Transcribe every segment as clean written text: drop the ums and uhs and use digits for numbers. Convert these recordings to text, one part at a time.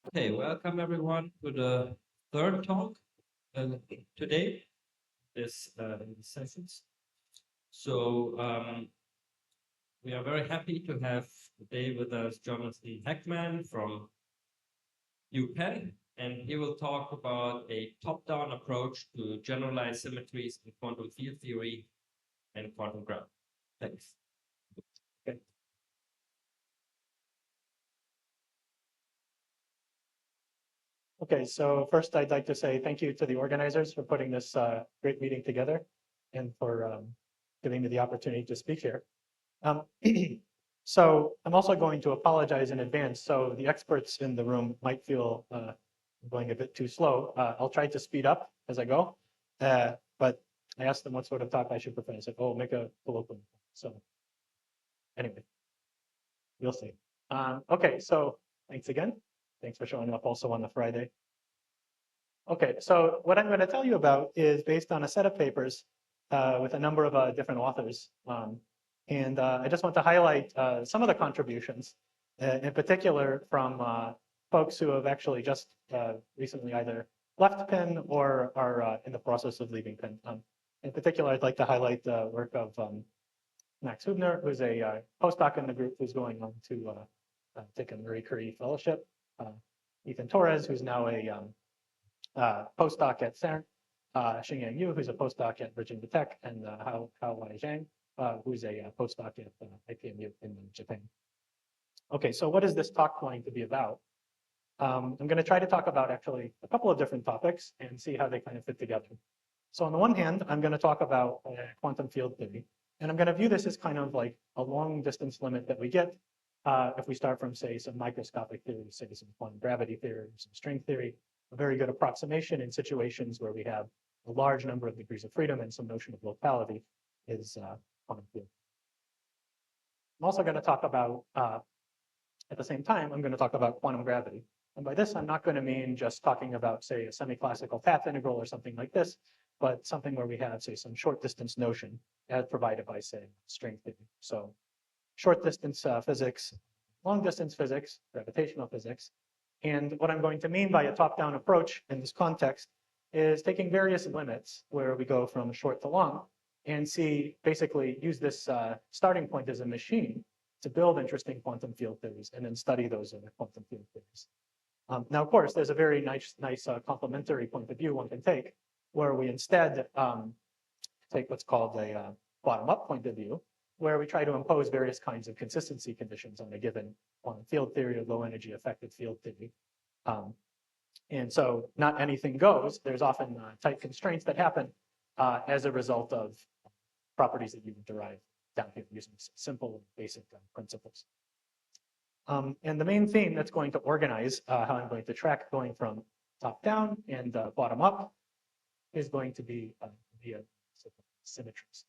Okay, welcome everyone to the third talk uh, today, in these sessions. So we are very happy to have today with us Jonathan Heckman from UPenn, and he will talk about a top-down approach to generalized symmetries in quantum field theory and quantum gravity. Thanks. Okay. Okay, so first I'd like to say thank you to the organizers for putting this great meeting together and for giving me the opportunity to speak here. Um, so I'm also going to apologize in advance. So the experts in the room might feel going a bit too slow. I'll try to speed up as I go. But I asked them what sort of talk I should prepare. I said, oh, make a full open. So anyway, we'll see. Okay, so thanks again. Thanks for showing up also on the Friday. Okay, so what I'm going to tell you about is based on a set of papers with a number of different authors. I just want to highlight some of the contributions, in particular from folks who have actually just recently either left Penn or are in the process of leaving Penn. In particular, I'd like to highlight the work of Max Hubner, who's a postdoc in the group who's going on to take a Marie Curie fellowship. Ethan Torres, who's now a postdoc at CERN, Xingyang Yu, who's a postdoc at Virginia Tech, and Haowai Zhang, who's a postdoc at IPMU in Japan. Okay, so what is this talk going to be about? I'm going to try to talk about actually a couple of different topics and see how they kind of fit together. So on the one hand, I'm going to talk about quantum field theory, and I'm going to view this as kind of like a long distance limit that we get if we start from, say, some microscopic theory, say some quantum gravity theory, some string theory, a very good approximation in situations where we have a large number of degrees of freedom and some notion of locality is quantum field. I'm also going to talk about, at the same time, I'm going to talk about quantum gravity. And by this, I'm not going to mean just talking about, say, a semi-classical path integral or something like this, but something where we have, say, some short distance notion as provided by, say, string theory. So short distance physics, long distance physics, gravitational physics. And what I'm going to mean by a top-down approach in this context is taking various limits where we go from short to long and basically use this starting point as a machine to build interesting quantum field theories and then study those in the quantum field theories. Now, of course, there's a very nice complementary point of view one can take where we instead take what's called a bottom-up point of view, where we try to impose various kinds of consistency conditions on a given quantum field theory or low energy effective field theory. And so not anything goes. There's often tight constraints that happen as a result of properties that you derive down here using simple basic principles. And the main theme that's going to organize how I'm going to track going from top down and bottom up is going to be via symmetries.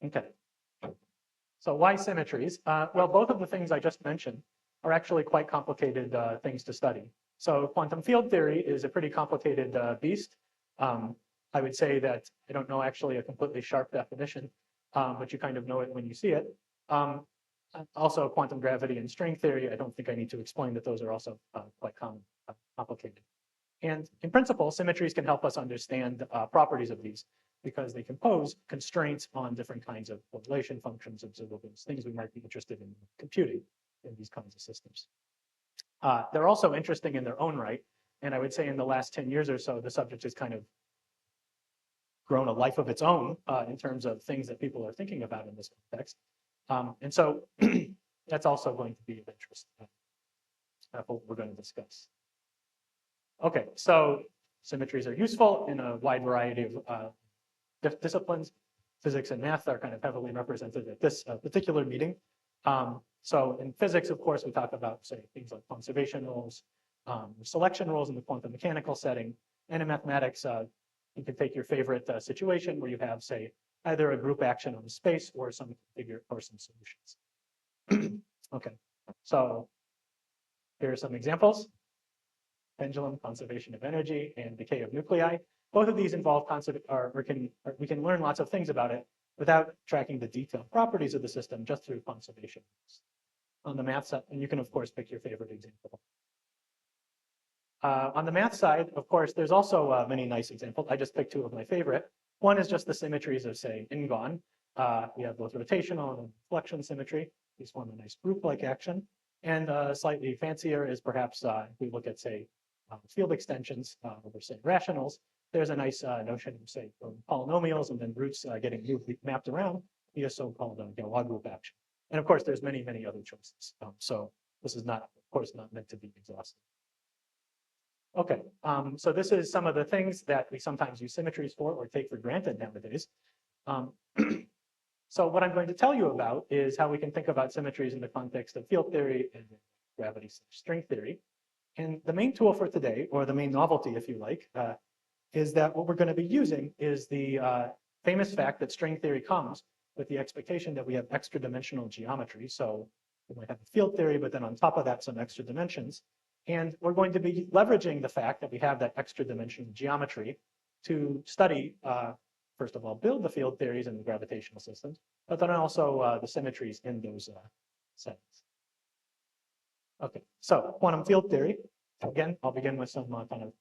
Okay. So why symmetries? Well, both of the things I just mentioned are actually quite complicated things to study. So quantum field theory is a pretty complicated beast. I would say that I don't know actually a completely sharp definition, but you kind of know it when you see it. Also, quantum gravity and string theory, I don't think I need to explain that those are also quite complicated. And in principle, symmetries can help us understand properties of these because they can pose constraints on different kinds of correlation functions, observables, things we might be interested in computing in these kinds of systems. They're also interesting in their own right. And I would say in the last 10 years or so, the subject has kind of grown a life of its own in terms of things that people are thinking about in this context. And so that's also going to be of interest. That's what we're going to discuss. Okay, so symmetries are useful in a wide variety of disciplines. Physics and math are kind of heavily represented at this particular meeting. So in physics, of course, we talk about, say, things like conservation rules, selection rules in the quantum mechanical setting. And in mathematics, you can take your favorite situation where you have, say, either a group action on space or some figure or some solutions. Okay, so here are some examples. Pendulum, conservation of energy, and decay of nuclei. Both of these involve we can learn lots of things about it without tracking the detailed properties of the system just through conservation. on the math side, and you can, of course, pick your favorite example. On the math side, of course, there's also many nice examples. I just picked two of my favorite. One is just the symmetries of, say, in-gone. We have both rotational and flexion symmetry. These form a nice group-like action. And slightly fancier is perhaps if we look at, say, field extensions over, say, rationals. There's a nice notion of, say, polynomials and then roots getting mapped around via so-called Galois group action. And of course, there's many, many other choices. So this is not, of course, not meant to be exhaustive. Okay, so this is some of the things that we sometimes use symmetries for or take for granted nowadays. So what I'm going to tell you about is how we can think about symmetries in the context of field theory and gravity/string theory. And the main tool for today, or the main novelty, if you like, is that what we're going to be using is the famous fact that string theory comes with the expectation that we have extra dimensional geometry. So we might have a field theory, but then on top of that, some extra dimensions. And we're going to be leveraging the fact that we have that extra dimensional geometry to study, first of all, build the field theories and the gravitational systems, but then also the symmetries in those settings. Okay, so quantum field theory. Again, I'll begin with some kind of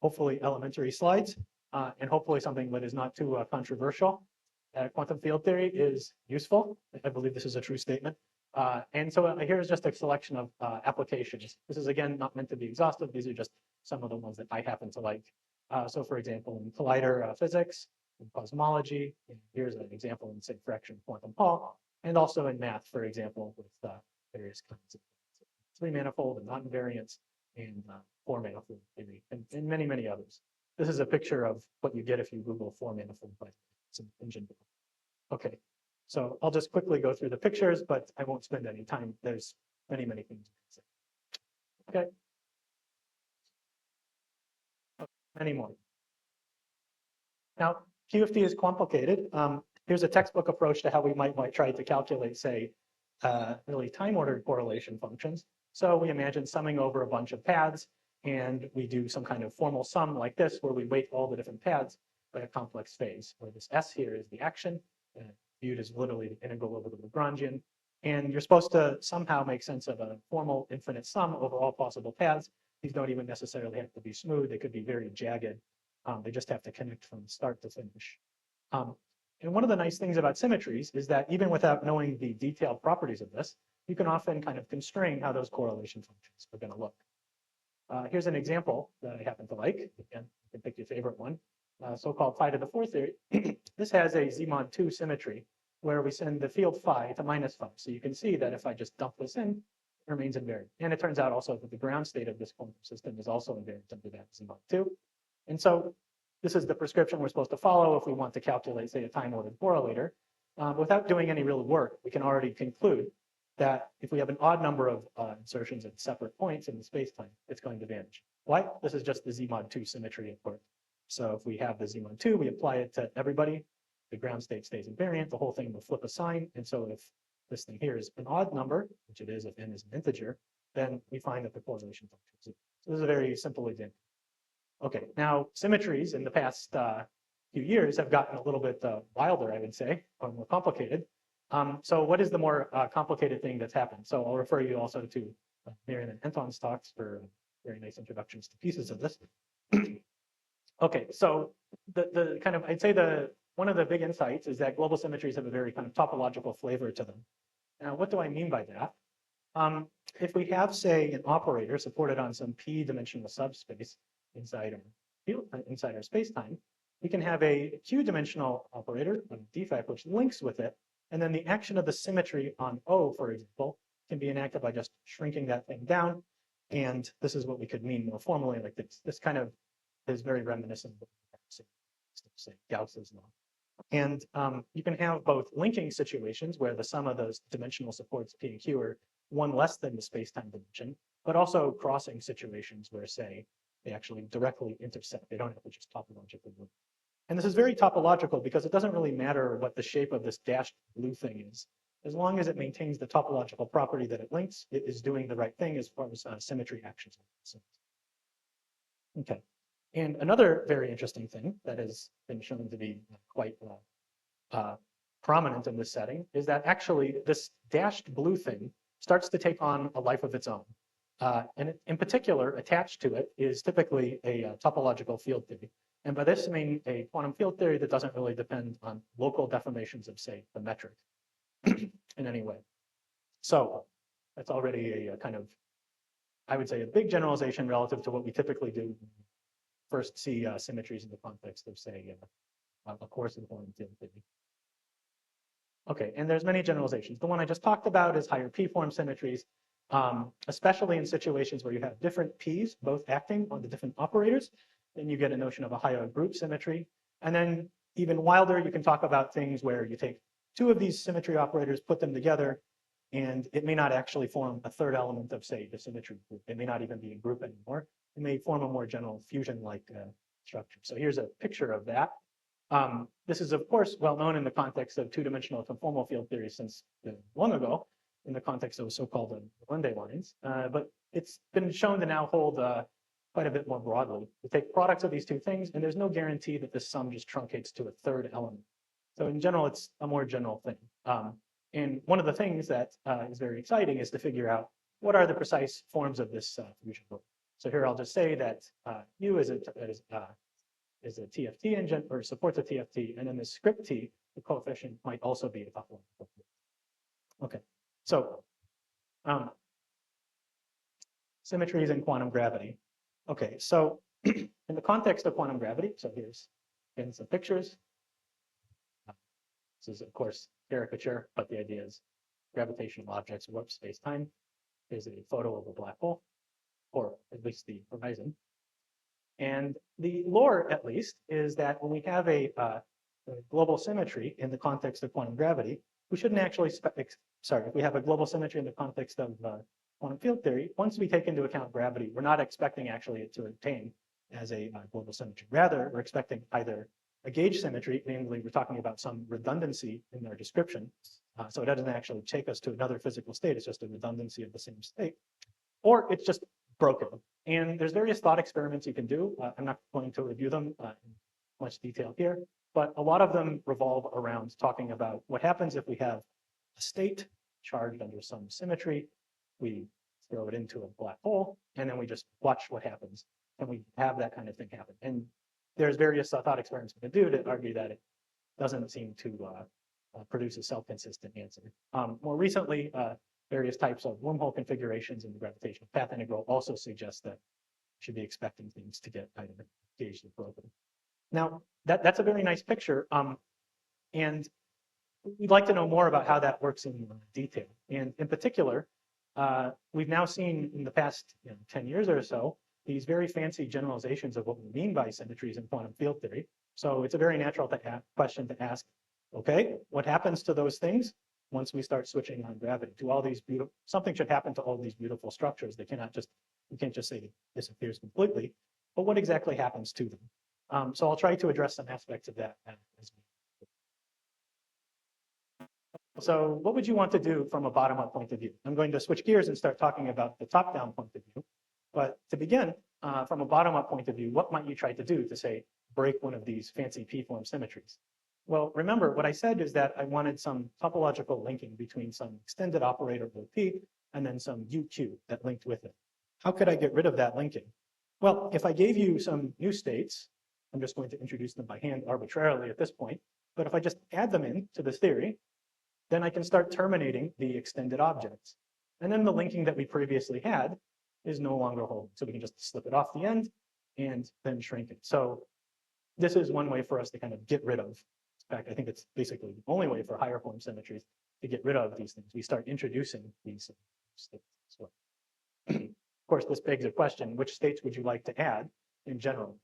hopefully elementary slides, and hopefully something that is not too controversial. Quantum field theory is useful. I believe this is a true statement. And so here's just a selection of applications. This is, again, not meant to be exhaustive. These are just some of the ones that I happen to like. So for example, in collider physics, in cosmology, and here's an example in, say, fraction quantum Hall, and also in math, for example, with various kinds of three-manifold and non-invariants, and four-manifold theory, and many, many others. This is a picture of what you get if you Google four-manifold by some engine. Okay, so I'll just quickly go through the pictures, but I won't spend any time. There's many, many things you can say. Okay. Many more. Now, QFT is complicated. Here's a textbook approach to how we might try to calculate, say, really time-ordered correlation functions. So we imagine summing over a bunch of paths, and we do some kind of formal sum like this, where we weight all the different paths by a complex phase, where this S here is the action, viewed as literally the integral over the Lagrangian. And you're supposed to somehow make sense of a formal infinite sum over all possible paths. These don't even necessarily have to be smooth. They could be very jagged. They just have to connect from start to finish. And one of the nice things about symmetries is that even without knowing the detailed properties of this, you can often kind of constrain how those correlation functions are going to look. Here's an example that I happen to like. Again, you can pick your favorite one. So-called phi to the fourth theory. This has a Z mod 2 symmetry where we send the field phi to minus phi. So you can see that if I just dump this in, it remains invariant. And it turns out also that the ground state of this quantum system is also invariant under that Z mod 2. And so this is the prescription we're supposed to follow if we want to calculate, say, a time-ordered correlator. Without doing any real work, we can already conclude that if we have an odd number of insertions at separate points in the space-time, it's going to vanish. Why? This is just the Z mod 2 symmetry at work. So if we have the Z mod 2, we apply it to everybody. The ground state stays invariant. The whole thing will flip a sign. And so if this thing here is an odd number, which it is if n is an integer, then we find that the correlation function is 0. So this is a very simple example. Okay, now symmetries in the past few years have gotten a little bit wilder, I would say, or more complicated. So what is the more complicated thing that's happened? So I'll refer you also to Marian and Anton's talks for very nice introductions to pieces of this. Okay, so the kind of, I'd say one of the big insights is that global symmetries have a very kind of topological flavor to them. Now, what do I mean by that? If we have, say, an operator supported on some p-dimensional subspace inside our space-time, we can have a q-dimensional operator, a defect, which links with it, and then the action of the symmetry on O, for example, can be enacted by just shrinking that thing down. And this is what we could mean more formally like this. This kind of is very reminiscent of, say, Gauss's law. And you can have both linking situations where the sum of those dimensional supports P and Q are one less than the space-time dimension, but also crossing situations where, say, they actually directly intersect. They don't have to just topologically link. And this is very topological because it doesn't really matter what the shape of this dashed blue thing is. As long as it maintains the topological property that it links, it is doing the right thing as far as symmetry actions. Okay. And another very interesting thing that has been shown to be quite prominent in this setting is that actually this dashed blue thing starts to take on a life of its own. And in particular, attached to it is typically a topological field theory. And by this, I mean a quantum field theory that doesn't really depend on local deformations of, say, the metric in any way. So that's already a kind of, I would say, a big generalization relative to what we typically do first see symmetries in the context of, say, a course in quantum field theory. Okay, and there's many generalizations. The one I just talked about is higher p-form symmetries, especially in situations where you have different p's both acting on the different operators. Then you get a notion of a higher group symmetry. And then even wilder, you can talk about things where you take two of these symmetry operators, put them together, and it may not actually form a third element of, say, the symmetry group. It may not even be a group anymore. It may form a more general fusion-like structure. So here's a picture of that. This is, of course, well known in the context of two-dimensional conformal field theory since long ago, in the context of so-called Lende lines. But it's been shown to now hold quite a bit more broadly. You take products of these two things, and there's no guarantee that this sum just truncates to a third element. So in general, it's a more general thing. And one of the things that is very exciting is to figure out what are the precise forms of this fusion group. So here I'll just say that U is a TFT engine or supports a TFT, and then the script T, the coefficient, might also be a topological. Okay, so symmetries in quantum gravity. Okay, so in the context of quantum gravity, so here's again some pictures. This is, of course, caricature, but the idea is gravitational objects warp space-time. Here's a photo of a black hole, or at least the horizon. And the lore, at least, is that when we have a global symmetry in the context of quantum gravity, we shouldn't actually if we have a global symmetry in the context of quantum field theory, once we take into account gravity, we're not expecting actually it to obtain as a global symmetry. Rather, we're expecting either a gauge symmetry, namely we're talking about some redundancy in our description. So it doesn't actually take us to another physical state, it's just a redundancy of the same state. Or it's just broken. And there's various thought experiments you can do. I'm not going to review them in much detail here, but a lot of them revolve around talking about what happens if we have a state charged under some symmetry. We throw it into a black hole, and then we just watch what happens. And we have that kind of thing happen. And there's various thought experiments we can do to argue that it doesn't seem to produce a self-consistent answer. More recently, various types of wormhole configurations in the gravitational path integral also suggest that you should be expecting things to get either gauged or broken. Now, that's a very nice picture. And we'd like to know more about how that works in detail. And in particular, we've now seen in the past 10 years or so, these very fancy generalizations of what we mean by symmetries in quantum field theory. So it's a very natural question to ask, okay, what happens to those things once we start switching on gravity? Do all these something should happen to all these beautiful structures. They cannot just, you can't just say it disappears completely, but what exactly happens to them? So I'll try to address some aspects of that as well. So what would you want to do from a bottom-up point of view? I'm going to switch gears and start talking about the top-down point of view. But to begin, from a bottom-up point of view, what might you try to do to, say, break one of these fancy p-form symmetries? Well, remember, what I said is that I wanted some topological linking between some extended operator OP and then some UQ that linked with it. How could I get rid of that linking? Well, if I gave you some new states, I'm just going to introduce them by hand arbitrarily at this point, but if I just add them in to this theory, then I can start terminating the extended objects. And then the linking that we previously had is no longer holding. So we can just slip it off the end and then shrink it. So this is one way for us to kind of get rid of. In fact, I think it's basically the only way for higher form symmetries to get rid of these things. We start introducing these states as well. Of course, this begs a question, which states would you like to add in general?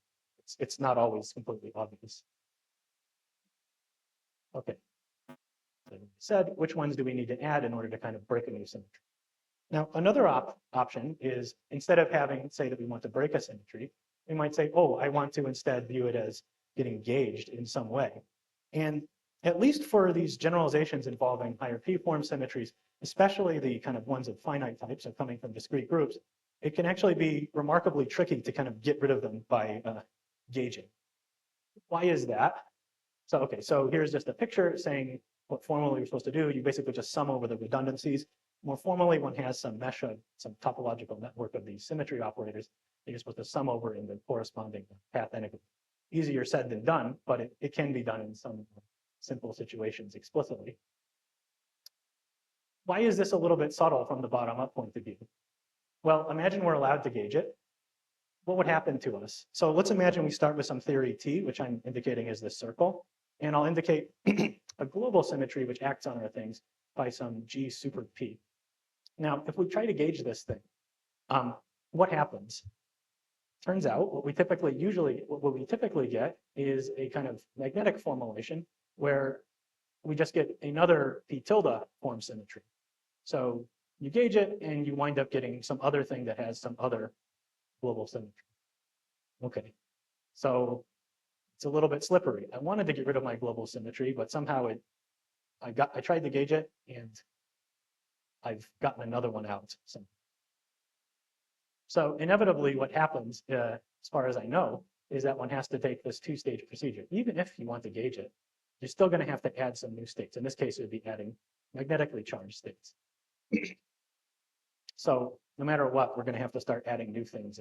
It's not always completely obvious. Okay. So said, which ones do we need to add in order to kind of break a new symmetry? Now, another option is instead of having, say that we want to break a symmetry, we might say, oh, I want to instead view it as getting gauged in some way. And at least for these generalizations involving higher p-form symmetries, especially the kind of ones of finite types are coming from discrete groups, it can actually be remarkably tricky to kind of get rid of them by gauging. Why is that? So, okay, so here's just a picture saying what formally you're supposed to do. You basically just sum over the redundancies. More formally, one has some mesh of some topological network of these symmetry operators that you're supposed to sum over in the corresponding path integrals. Easier said than done, but it can be done in some simple situations explicitly. Why is this a little bit subtle from the bottom-up point of view? Well, imagine we're allowed to gauge it. What would happen to us? So let's imagine we start with some theory T, which I'm indicating as this circle, and I'll indicate a global symmetry which acts on our things by some G super P. Now, if we try to gauge this thing, what happens? Turns out what we typically get is a kind of magnetic formulation where we just get another P tilde form symmetry. So you gauge it and you wind up getting some other thing that has some other global symmetry. Okay, so it's a little bit slippery. I wanted to get rid of my global symmetry, but somehow I tried to gauge it and I've gotten another one out. So inevitably what happens, as far as I know, is that one has to take this two-stage procedure. Even if you want to gauge it, you're still going to have to add some new states. In this case, it would be adding magnetically charged states. So no matter what, we're going to have to start adding new things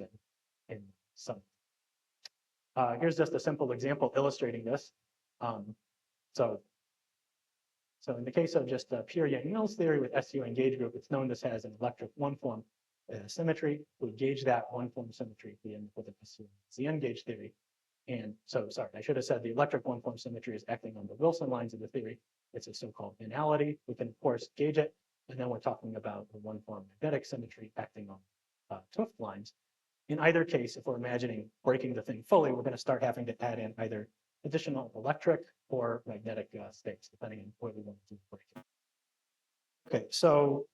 in some. Here's just a simple example illustrating this. So in the case of just pure Yang-Mills theory with SU and gauge group, it's known this as an electric one-form symmetry. We gauge that one-form symmetry at the end with an SU. It's the N-gauge theory. And so, sorry, I should have said the electric one-form symmetry is acting on the Wilson lines of the theory. It's a so-called anality. We can, of course, gauge it. And then we're talking about the one-form magnetic symmetry acting on Tooft lines. In either case, if we're imagining breaking the thing fully, we're going to start having to add in either additional electric or magnetic states, depending on where we want to break it. Okay, so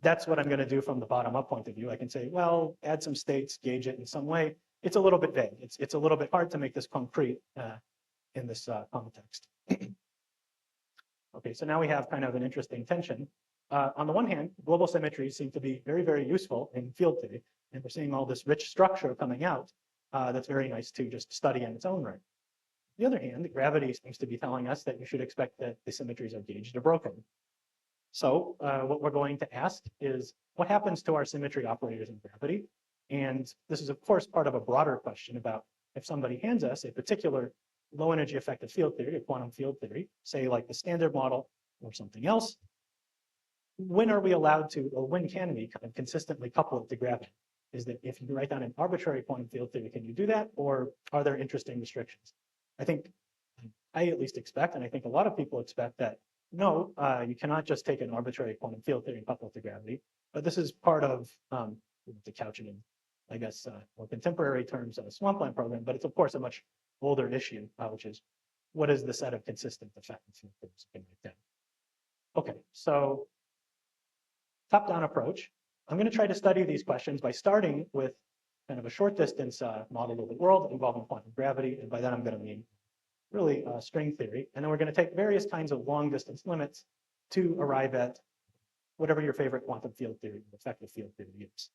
that's what I'm going to do from the bottom-up point of view. I can say, well, add some states, gauge it in some way. It's a little bit vague. It's a little bit hard to make this concrete in this context. Okay, so now we have kind of an interesting tension. On the one hand, global symmetries seem to be very, very useful in field theory, and we're seeing all this rich structure coming out that's very nice to just study in its own right. On the other hand, gravity seems to be telling us that you should expect that the symmetries are gauged or broken. So what we're going to ask is, what happens to our symmetry operators in gravity? And this is, of course, part of a broader question about if somebody hands us a particular low energy effective field theory, a quantum field theory, say like the standard model or something else, when are we allowed to, or when can we kind of consistently couple it to gravity? Is that if you write down an arbitrary quantum field theory, can you do that? Or are there interesting restrictions? I think I at least expect, and I think a lot of people expect that no, you cannot just take an arbitrary quantum field theory and couple it to gravity. But this is part of, to couch it in, I guess, more contemporary terms of a swampland program, but it's of course a much older issue, which is what is the set of consistent effective field theories you can write down? Okay, so top-down approach. I'm going to try to study these questions by starting with kind of a short distance model of the world involving quantum gravity, and by that I'm going to mean really string theory. And then we're going to take various kinds of long distance limits to arrive at whatever your favorite quantum field theory, effective field theory is.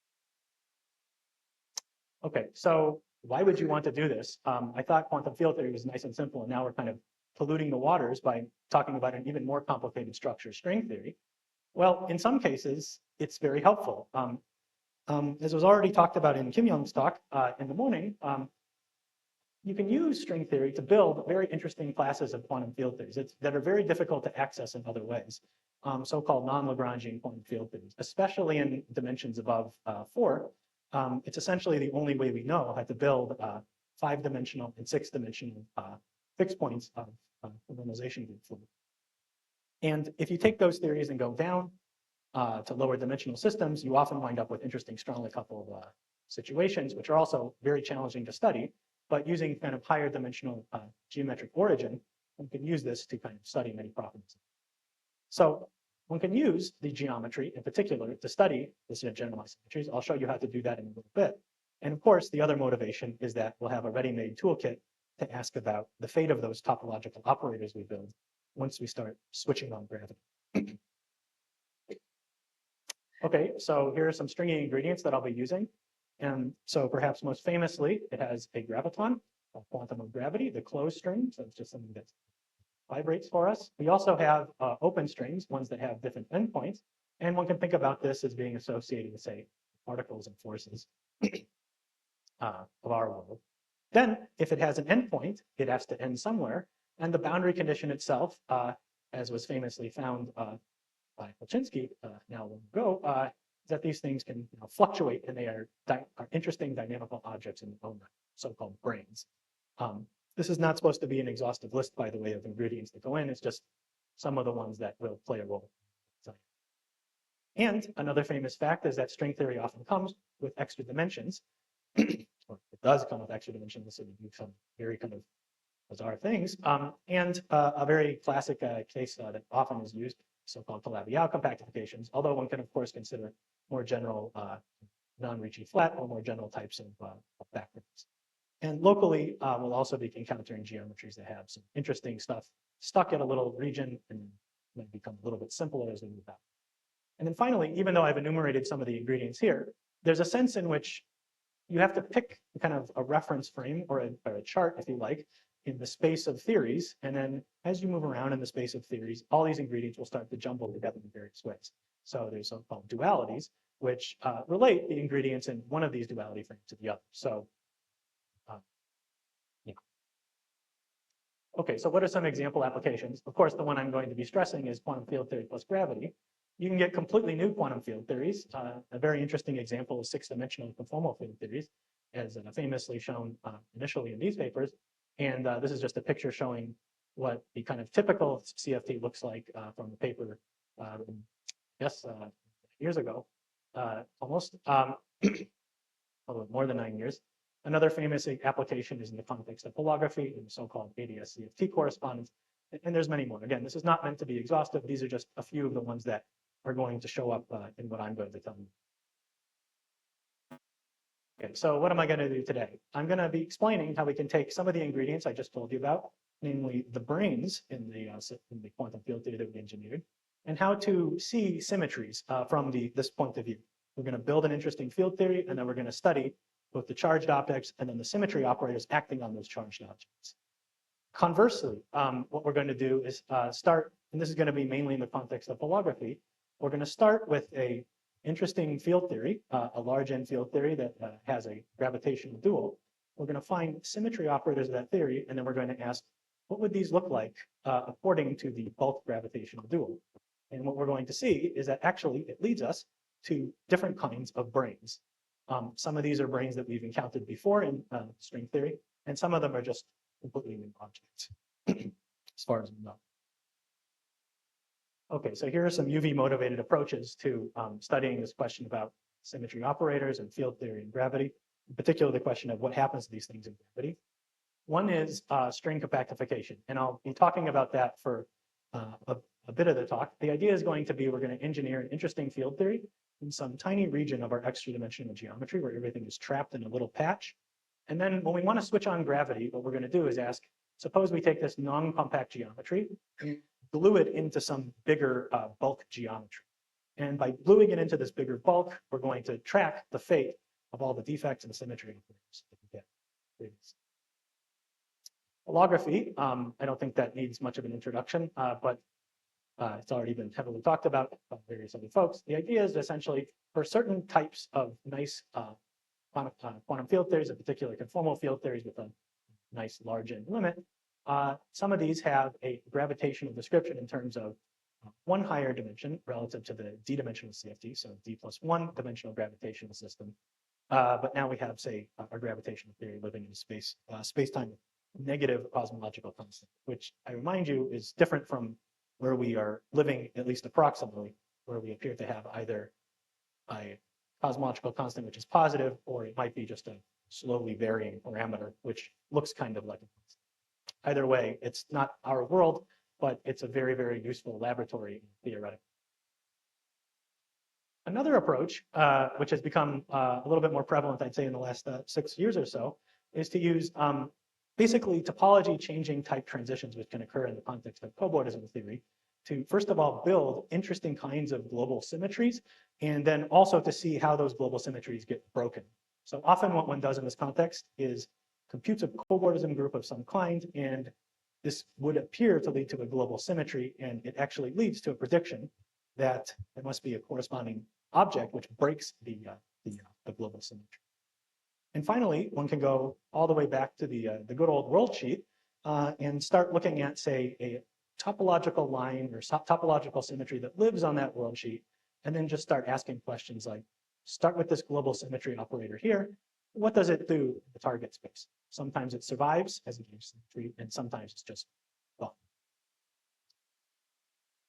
Okay, so why would you want to do this? I thought quantum field theory was nice and simple, and now we're kind of polluting the waters by talking about an even more complicated structure, string theory. Well, in some cases, it's very helpful. As was already talked about in Kim Young's talk in the morning, you can use string theory to build very interesting classes of quantum field theories that are very difficult to access in other ways, so-called non-Lagrangian quantum field theories, especially in dimensions above 4. It's essentially the only way we know how to build 5-dimensional and 6-dimensional fixed points of normalization group fluid. And if you take those theories and go down to lower dimensional systems, you often wind up with interesting strongly coupled situations, which are also very challenging to study. But using kind of higher dimensional geometric origin, one can use this to kind of study many properties. So one can use the geometry in particular to study this generalized symmetries. I'll show you how to do that in a little bit. And of course, the other motivation is that we'll have a ready-made toolkit to ask about the fate of those topological operators we build once we start switching on gravity. Okay, so here are some stringy ingredients that I'll be using. And so perhaps most famously, it has a graviton, a quantum of gravity, the closed string. So it's just something that vibrates for us. We also have open strings, ones that have different endpoints. And one can think about this as being associated with, say, particles and forces of our world. Then, if it has an endpoint, it has to end somewhere. And the boundary condition itself, as was famously found by Polchinski now long ago, is that these things can fluctuate, and they are interesting dynamical objects in their own right, so-called branes. This is not supposed to be an exhaustive list, by the way, of ingredients that go in. It's just some of the ones that will play a role. And another famous fact is that string theory often comes with extra dimensions. Or it does come with extra dimensions, so you do some very kind of bizarre things. And a very classic case that often is used, so-called Calabi-Yau compactifications, although one can, of course, consider more general non-Ricci flat or more general types of backgrounds. And locally, we'll also be encountering geometries that have some interesting stuff stuck in a little region and might become a little bit simpler as we move out. And then finally, even though I've enumerated some of the ingredients here, there's a sense in which you have to pick kind of a reference frame or a chart, if you like, in the space of theories. And then as you move around in the space of theories, all these ingredients will start to jumble together in various ways. So there's so-called dualities, which relate the ingredients in one of these duality frames to the other. So, yeah. Okay, so what are some example applications? Of course, the one I'm going to be stressing is quantum field theory plus gravity. You can get completely new quantum field theories. A very interesting example is six-dimensional conformal field theories, as famously shown initially in these papers. And this is just a picture showing what the kind of typical CFT looks like from the paper, yes, years ago, almost, although more than 9 years. Another famous application is in the context of holography and the so-called ADS CFT correspondence. And there's many more. Again, this is not meant to be exhaustive. These are just a few of the ones that are going to show up in what I'm going to tell you. Okay, so what am I going to do today? I'm going to be explaining how we can take some of the ingredients I just told you about, namely the branes in the quantum field theory that we engineered, and how to see symmetries from this point of view. We're going to build an interesting field theory, and then we're going to study both the charged objects and then the symmetry operators acting on those charged objects. Conversely, what we're going to do is start, and this is going to be mainly in the context of holography, we're going to start with a interesting field theory, a large N field theory that has a gravitational dual. We're going to find symmetry operators of that theory, and then we're going to ask, what would these look like according to the bulk gravitational dual? And what we're going to see is that actually it leads us to different kinds of branes. Some of these are branes that we've encountered before in string theory, and some of them are just completely new objects, as far as we know. Okay, so here are some UV-motivated approaches to studying this question about symmetry operators and field theory and gravity, in particular the question of what happens to these things in gravity. One is string compactification, and I'll be talking about that for a bit of the talk. The idea is going to be we're going to engineer an interesting field theory in some tiny region of our extra-dimensional geometry where everything is trapped in a little patch. And then when we want to switch on gravity, what we're going to do is ask, suppose we take this non-compact geometry and glue it into some bigger bulk geometry. And by gluing it into this bigger bulk, we're going to track the fate of all the defects and symmetry that we get. Holography, I don't think that needs much of an introduction, but it's already been heavily talked about by various other folks. The idea is essentially for certain types of nice quantum field theories, in particular conformal field theories with a nice large N limit, some of these have a gravitational description in terms of one higher dimension relative to the d-dimensional CFT, so d plus one dimensional gravitational system. But now we have, say, our gravitational theory living in space-time with negative cosmological constant, which I remind you is different from where we are living, at least approximately, where we appear to have either a cosmological constant which is positive, or it might be just a slowly varying parameter, which looks kind of like a constant. Either way, it's not our world, but it's a very, very useful laboratory theoretically. Another approach, which has become a little bit more prevalent, I'd say, in the last 6 years or so, is to use basically topology changing type transitions, which can occur in the context of cobordism theory, to first of all build interesting kinds of global symmetries, and then also to see how those global symmetries get broken. So often what one does in this context is computes a cobordism group of some kind, and this would appear to lead to a global symmetry, and it actually leads to a prediction that there must be a corresponding object which breaks the global symmetry. And finally, one can go all the way back to the good old world sheet and start looking at, say, a topological line or topological symmetry that lives on that world sheet, and then just start asking questions like, start with this global symmetry operator here. What does it do in the target space? Sometimes it survives as a gauge symmetry, and sometimes it's just gone.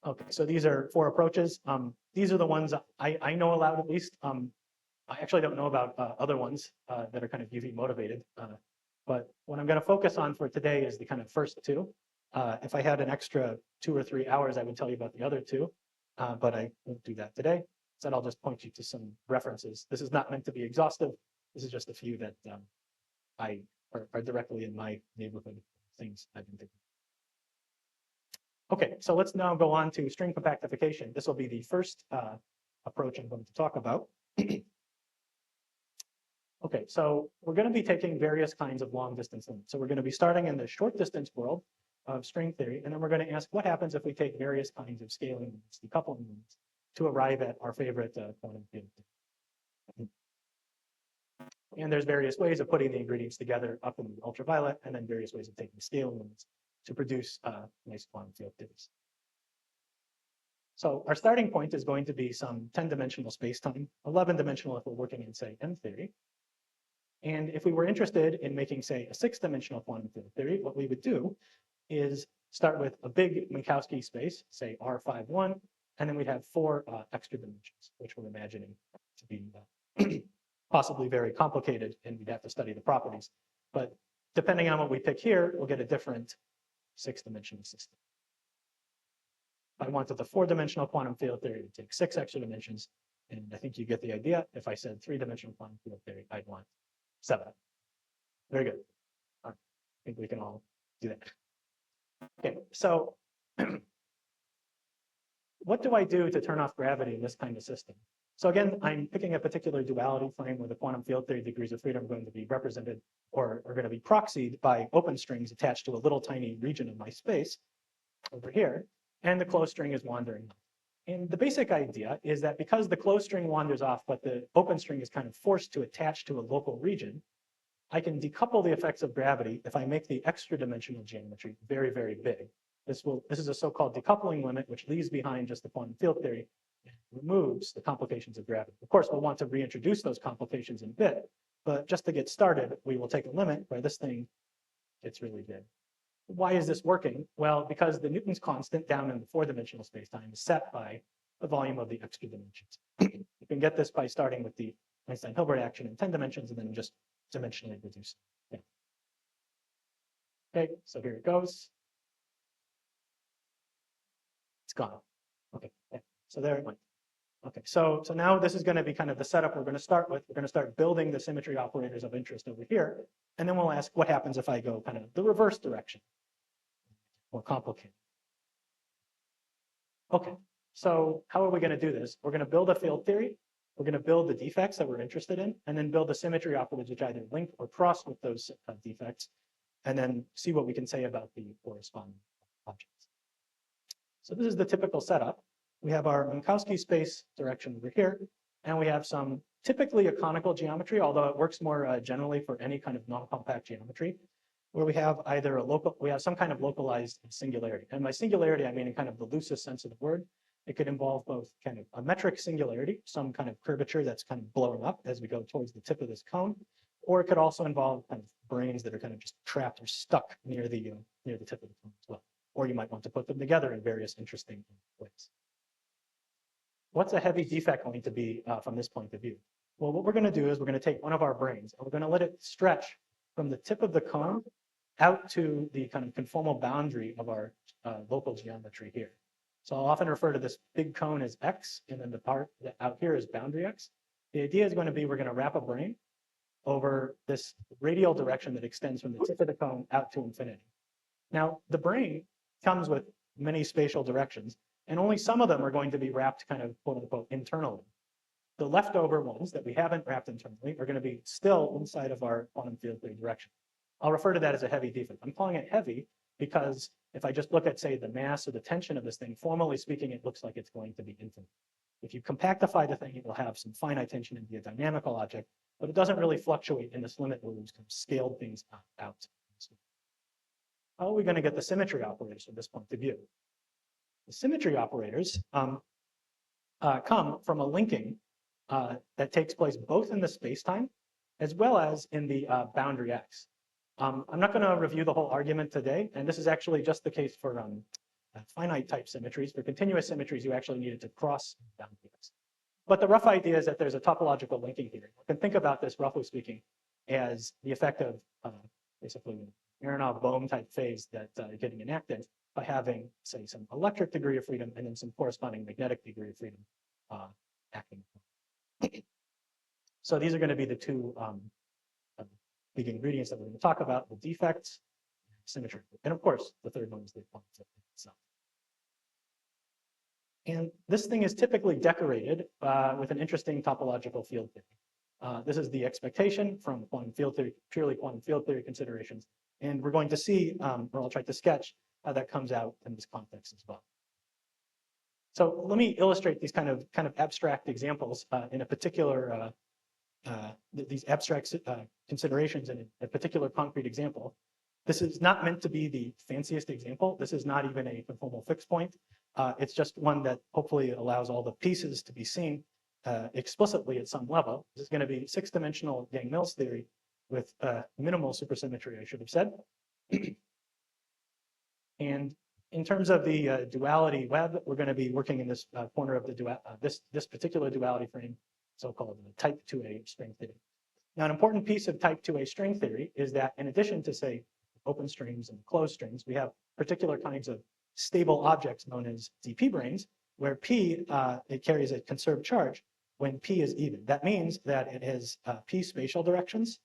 Okay, so these are 4 approaches. These are the ones I know aloud at least. I actually don't know about other ones that are kind of UV motivated. But what I'm going to focus on for today is the kind of first 2. If I had an extra 2 or 3 hours, I would tell you about the other 2, but I won't do that today. Instead, I'll just point you to some references. This is not meant to be exhaustive. This is just a few that are directly in my neighborhood things I've been thinking. Okay, so let's now go on to string compactification. This will be the first approach I'm going to talk about. Okay, so we're going to be taking various kinds of long distance limits. So we're going to be starting in the short distance world of string theory, and then we're going to ask what happens if we take various kinds of scaling limits, decoupling limits, to arrive at our favorite quantum field. And there's various ways of putting the ingredients together up in the ultraviolet, and then various ways of taking scaling limits to produce nice quantum field theories. So our starting point is going to be some 10-dimensional spacetime, 11-dimensional if we're working in, say, M theory. And if we were interested in making, say, a 6-dimensional quantum field theory, what we would do is start with a big Minkowski space, say R51, and then we'd have 4 extra dimensions, which we're imagining to be possibly very complicated, and we'd have to study the properties. But depending on what we pick here, we'll get a different 6-dimensional system. If I wanted the 4-dimensional quantum field theory, it would take 6 extra dimensions, and I think you get the idea. If I said 3-dimensional quantum field theory, I'd want 7. Very good. All right. I think we can all do that. Okay, so what do I do to turn off gravity in this kind of system? So again, I'm picking a particular duality frame where the quantum field theory degrees of freedom are going to be represented or are going to be proxied by open strings attached to a little tiny region of my space over here, and the closed string is wandering. And the basic idea is that because the closed string wanders off, but the open string is kind of forced to attach to a local region, I can decouple the effects of gravity if I make the extra dimensional geometry very, very big. This is a so-called decoupling limit, which leaves behind just the quantum field theory and removes the complications of gravity. Of course, we'll want to reintroduce those complications in a bit, but just to get started, we will take a limit where this thing gets really big. Why is this working? Well, because the Newton's constant down in the 4-dimensional spacetime is set by the volume of the extra dimensions. You can get this by starting with the Einstein-Hilbert action in 10 dimensions and then just dimensionally reduce. Yeah. Okay, so here it goes. It's gone. Okay, yeah. So there it went. Okay, so now this is going to be kind of the setup we're going to start with. We're going to start building the symmetry operators of interest over here, and then we'll ask what happens if I go kind of the reverse direction. More complicated. Okay, so how are we going to do this? We're going to build a field theory. We're going to build the defects that we're interested in, and then build the symmetry operators which either link or cross with those defects, and then see what we can say about the corresponding objects. So this is the typical setup. We have our Minkowski space direction over here, and we have some typically a conical geometry, although it works more generally for any kind of non-compact geometry, where we have either some kind of localized singularity. And by singularity, I mean in kind of the loosest sense of the word. It could involve both kind of a metric singularity, some kind of curvature that's kind of blowing up as we go towards the tip of this cone, or it could also involve kind of branes that are kind of just trapped or stuck near the tip of the cone as well. Or you might want to put them together in various interesting ways. What's a heavy defect going to be from this point of view? Well, what we're going to do is we're going to take one of our branes and we're going to let it stretch from the tip of the cone out to the kind of conformal boundary of our local geometry here. So I'll often refer to this big cone as X, and then the part out here is boundary X. The idea is going to be we're going to wrap a brane over this radial direction that extends from the tip of the cone out to infinity. Now, the brane comes with many spatial directions, and only some of them are going to be wrapped kind of quote unquote internally. The leftover ones that we haven't wrapped internally are going to be still inside of our quantum field theory direction. I'll refer to that as a heavy defect. I'm calling it heavy because if I just look at, say, the mass or the tension of this thing, formally speaking, it looks like it's going to be infinite. If you compactify the thing, it will have some finite tension and be a dynamical object, but it doesn't really fluctuate in this limit where we've kind of scaled things out. How are we going to get the symmetry operators from this point of view? The symmetry operators come from a linking that takes place both in the spacetime as well as in the boundary X. I'm not going to review the whole argument today, and this is actually just the case for finite type symmetries. For continuous symmetries, you actually needed to cross boundary X. But the rough idea is that there's a topological linking theory. You can think about this, roughly speaking, as the effect of basically Aronoff-Bohm type phase that getting enacted by having, say, some electric degree of freedom and then some corresponding magnetic degree of freedom acting. So these are going to be the two big ingredients that we're going to talk about: the defects, symmetry, and of course, the third one is the quantum field itself. And this thing is typically decorated with an interesting topological field theory. This is the expectation from quantum field theory, purely quantum field theory considerations. And we're going to see, or I'll try to sketch how that comes out in this context as well. So let me illustrate these kind of abstract examples in a particular, these abstract considerations in a particular concrete example. This is not meant to be the fanciest example. This is not even a conformal fixed point. It's just one that hopefully allows all the pieces to be seen explicitly at some level. This is going to be six-dimensional Yang-Mills theory with minimal supersymmetry, I should have said. And in terms of the duality web, we're going to be working in this corner of the this particular duality frame, so-called type 2A string theory. Now, an important piece of type 2A string theory is that in addition to, say, open strings and closed strings, we have particular kinds of stable objects known as DP branes, where P, it carries a conserved charge when P is even. That means that it has P spatial directions,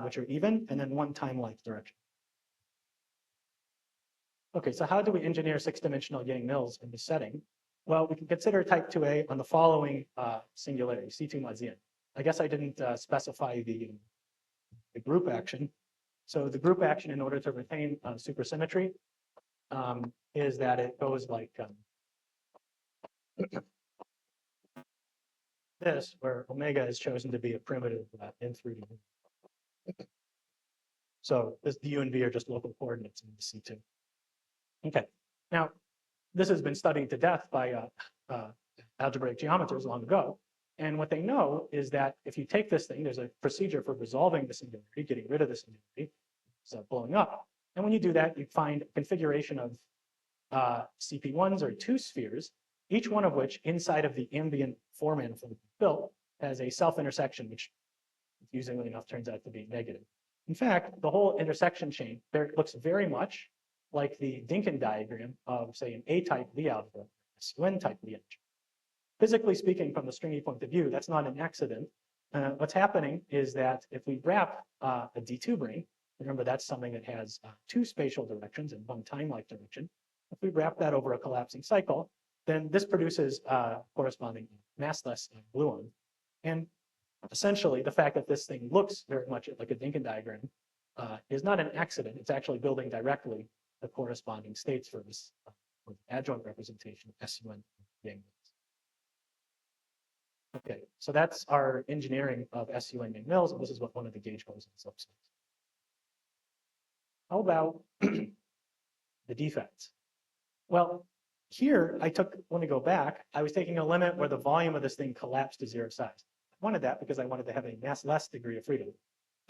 which are even, and then one time-like direction. Okay, so how do we engineer six-dimensional Yang-Mills in this setting? Well, we can consider type 2A on the following singularity, C2 mod Zn. I guess I didn't specify the group action. So the group action, in order to retain supersymmetry, is that it goes like this, where omega is chosen to be a primitive in 3D. So this, the U and V are just local coordinates in the C2. Okay, now this has been studied to death by algebraic geometers long ago. And what they know is that if you take this thing, there's a procedure for resolving the singularity, getting rid of the singularity, so blowing up. And when you do that, you find a configuration of CP1s or two spheres, each one of which inside of the ambient four manifold built has a self-intersection, which confusingly enough turns out to be negative. In fact, the whole intersection chain looks very much like the Dinkin diagram of, say, an A-type Lie algebra, a SUN-type Lie algebra. Physically speaking, from the stringy point of view, that's not an accident. What's happening is that if we wrap a D2 brane, remember that's something that has two spatial directions and one time-like direction. If we wrap that over a collapsing cycle, then this produces corresponding massless gluon. And essentially, the fact that this thing looks very much like a Dinkin diagram is not an accident. It's actually building directly the corresponding states for this adjoint representation of SUN Yang-Mills. Okay, so that's our engineering of SUN Yang-Mills, and this is what one of the gauge bosons looks like. How about the defects? Well, here I want to go back. I was taking a limit where the volume of this thing collapsed to zero size. I wanted that because I wanted to have a massless degree of freedom.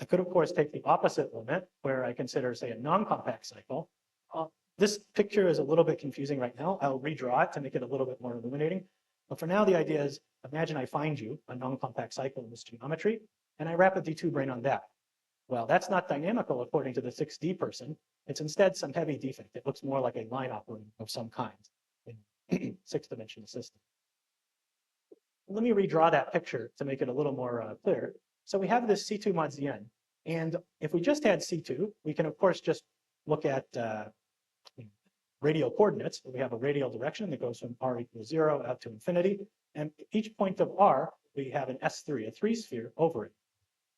I could, of course, take the opposite limit where I consider, say, a non-compact cycle. This picture is a little bit confusing right now. I'll redraw it to make it a little bit more illuminating. But for now, the idea is, imagine I find you a non-compact cycle in this geometry, and I wrap a D2 brane on that. Well, that's not dynamical according to the 6D person. It's instead some heavy defect. It looks more like a line operator of some kind in a six-dimensional system. Let me redraw that picture to make it a little more clear. So we have this C2 mod Zn. And if we just had C2, we can, of course, just look at radial coordinates. We have a radial direction that goes from r equals 0 out to infinity. And each point of r, we have an S3, a 3-sphere over it.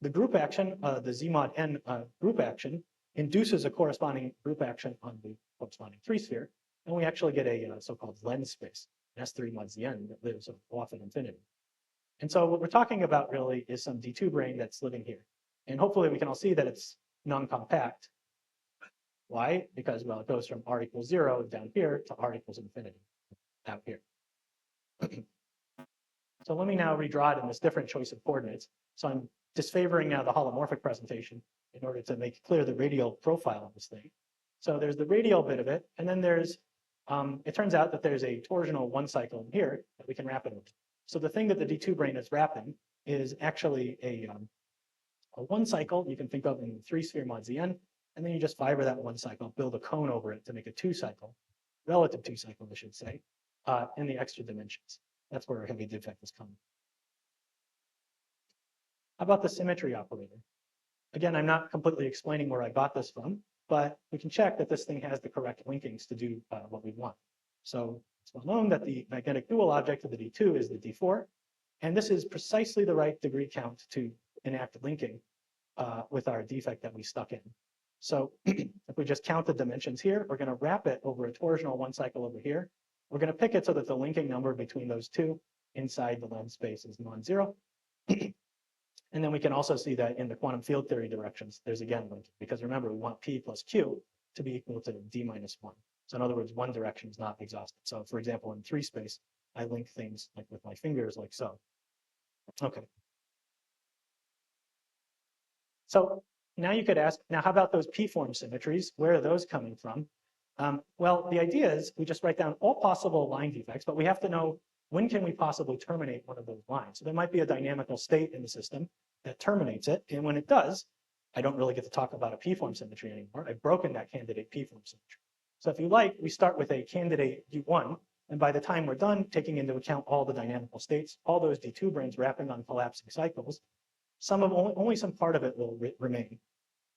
The group action, the Z mod n group action, induces a corresponding group action on the corresponding 3-sphere, and we actually get a so-called lens space, an S3 mod Zn that lives off at infinity. And so what we're talking about really is some D2 brane that's living here. And hopefully we can all see that it's non-compact. Why? Because, well, it goes from r equals 0 down here to r equals infinity out here. So let me now redraw it in this different choice of coordinates. So I'm disfavoring now the holomorphic presentation in order to make clear the radial profile of this thing. So there's the radial bit of it, and then there's, it turns out that there's a torsional one cycle in here that we can wrap it over. So the thing that the D2 brane is wrapping is actually a one cycle you can think of in 3-sphere mod Zn, and then you just fiber that one cycle, build a cone over it to make a 2-cycle, relative 2-cycle, I should say, in the extra dimensions. That's where a heavy defect is coming. How about the symmetry operator? Again, I'm not completely explaining where I got this from, but we can check that this thing has the correct linkings to do what we want. So it's well known that the magnetic dual object of the D2 is the D4, and this is precisely the right degree count to enact linking with our defect that we stuck in. So if we just count the dimensions here, we're going to wrap it over a torsional one cycle over here. We're going to pick it so that the linking number between those two inside the lens space is non-zero. And then we can also see that in the quantum field theory directions, there's again linking, because remember, we want P plus Q to be equal to D minus 1. So in other words, one direction is not exhausted. So for example, in 3 space, I link things like with my fingers like so. Okay. So now you could ask, now how about those P-form symmetries? Where are those coming from? Well, the idea is we just write down all possible line defects, but we have to know when can we possibly terminate one of those lines. So there might be a dynamical state in the system that terminates it. And when it does, I don't really get to talk about a P-form symmetry anymore. I've broken that candidate P-form symmetry. So if you like, we start with a candidate U1. And by the time we're done, taking into account all the dynamical states, all those D2 branes wrapping on collapsing cycles, only some part of it will remain.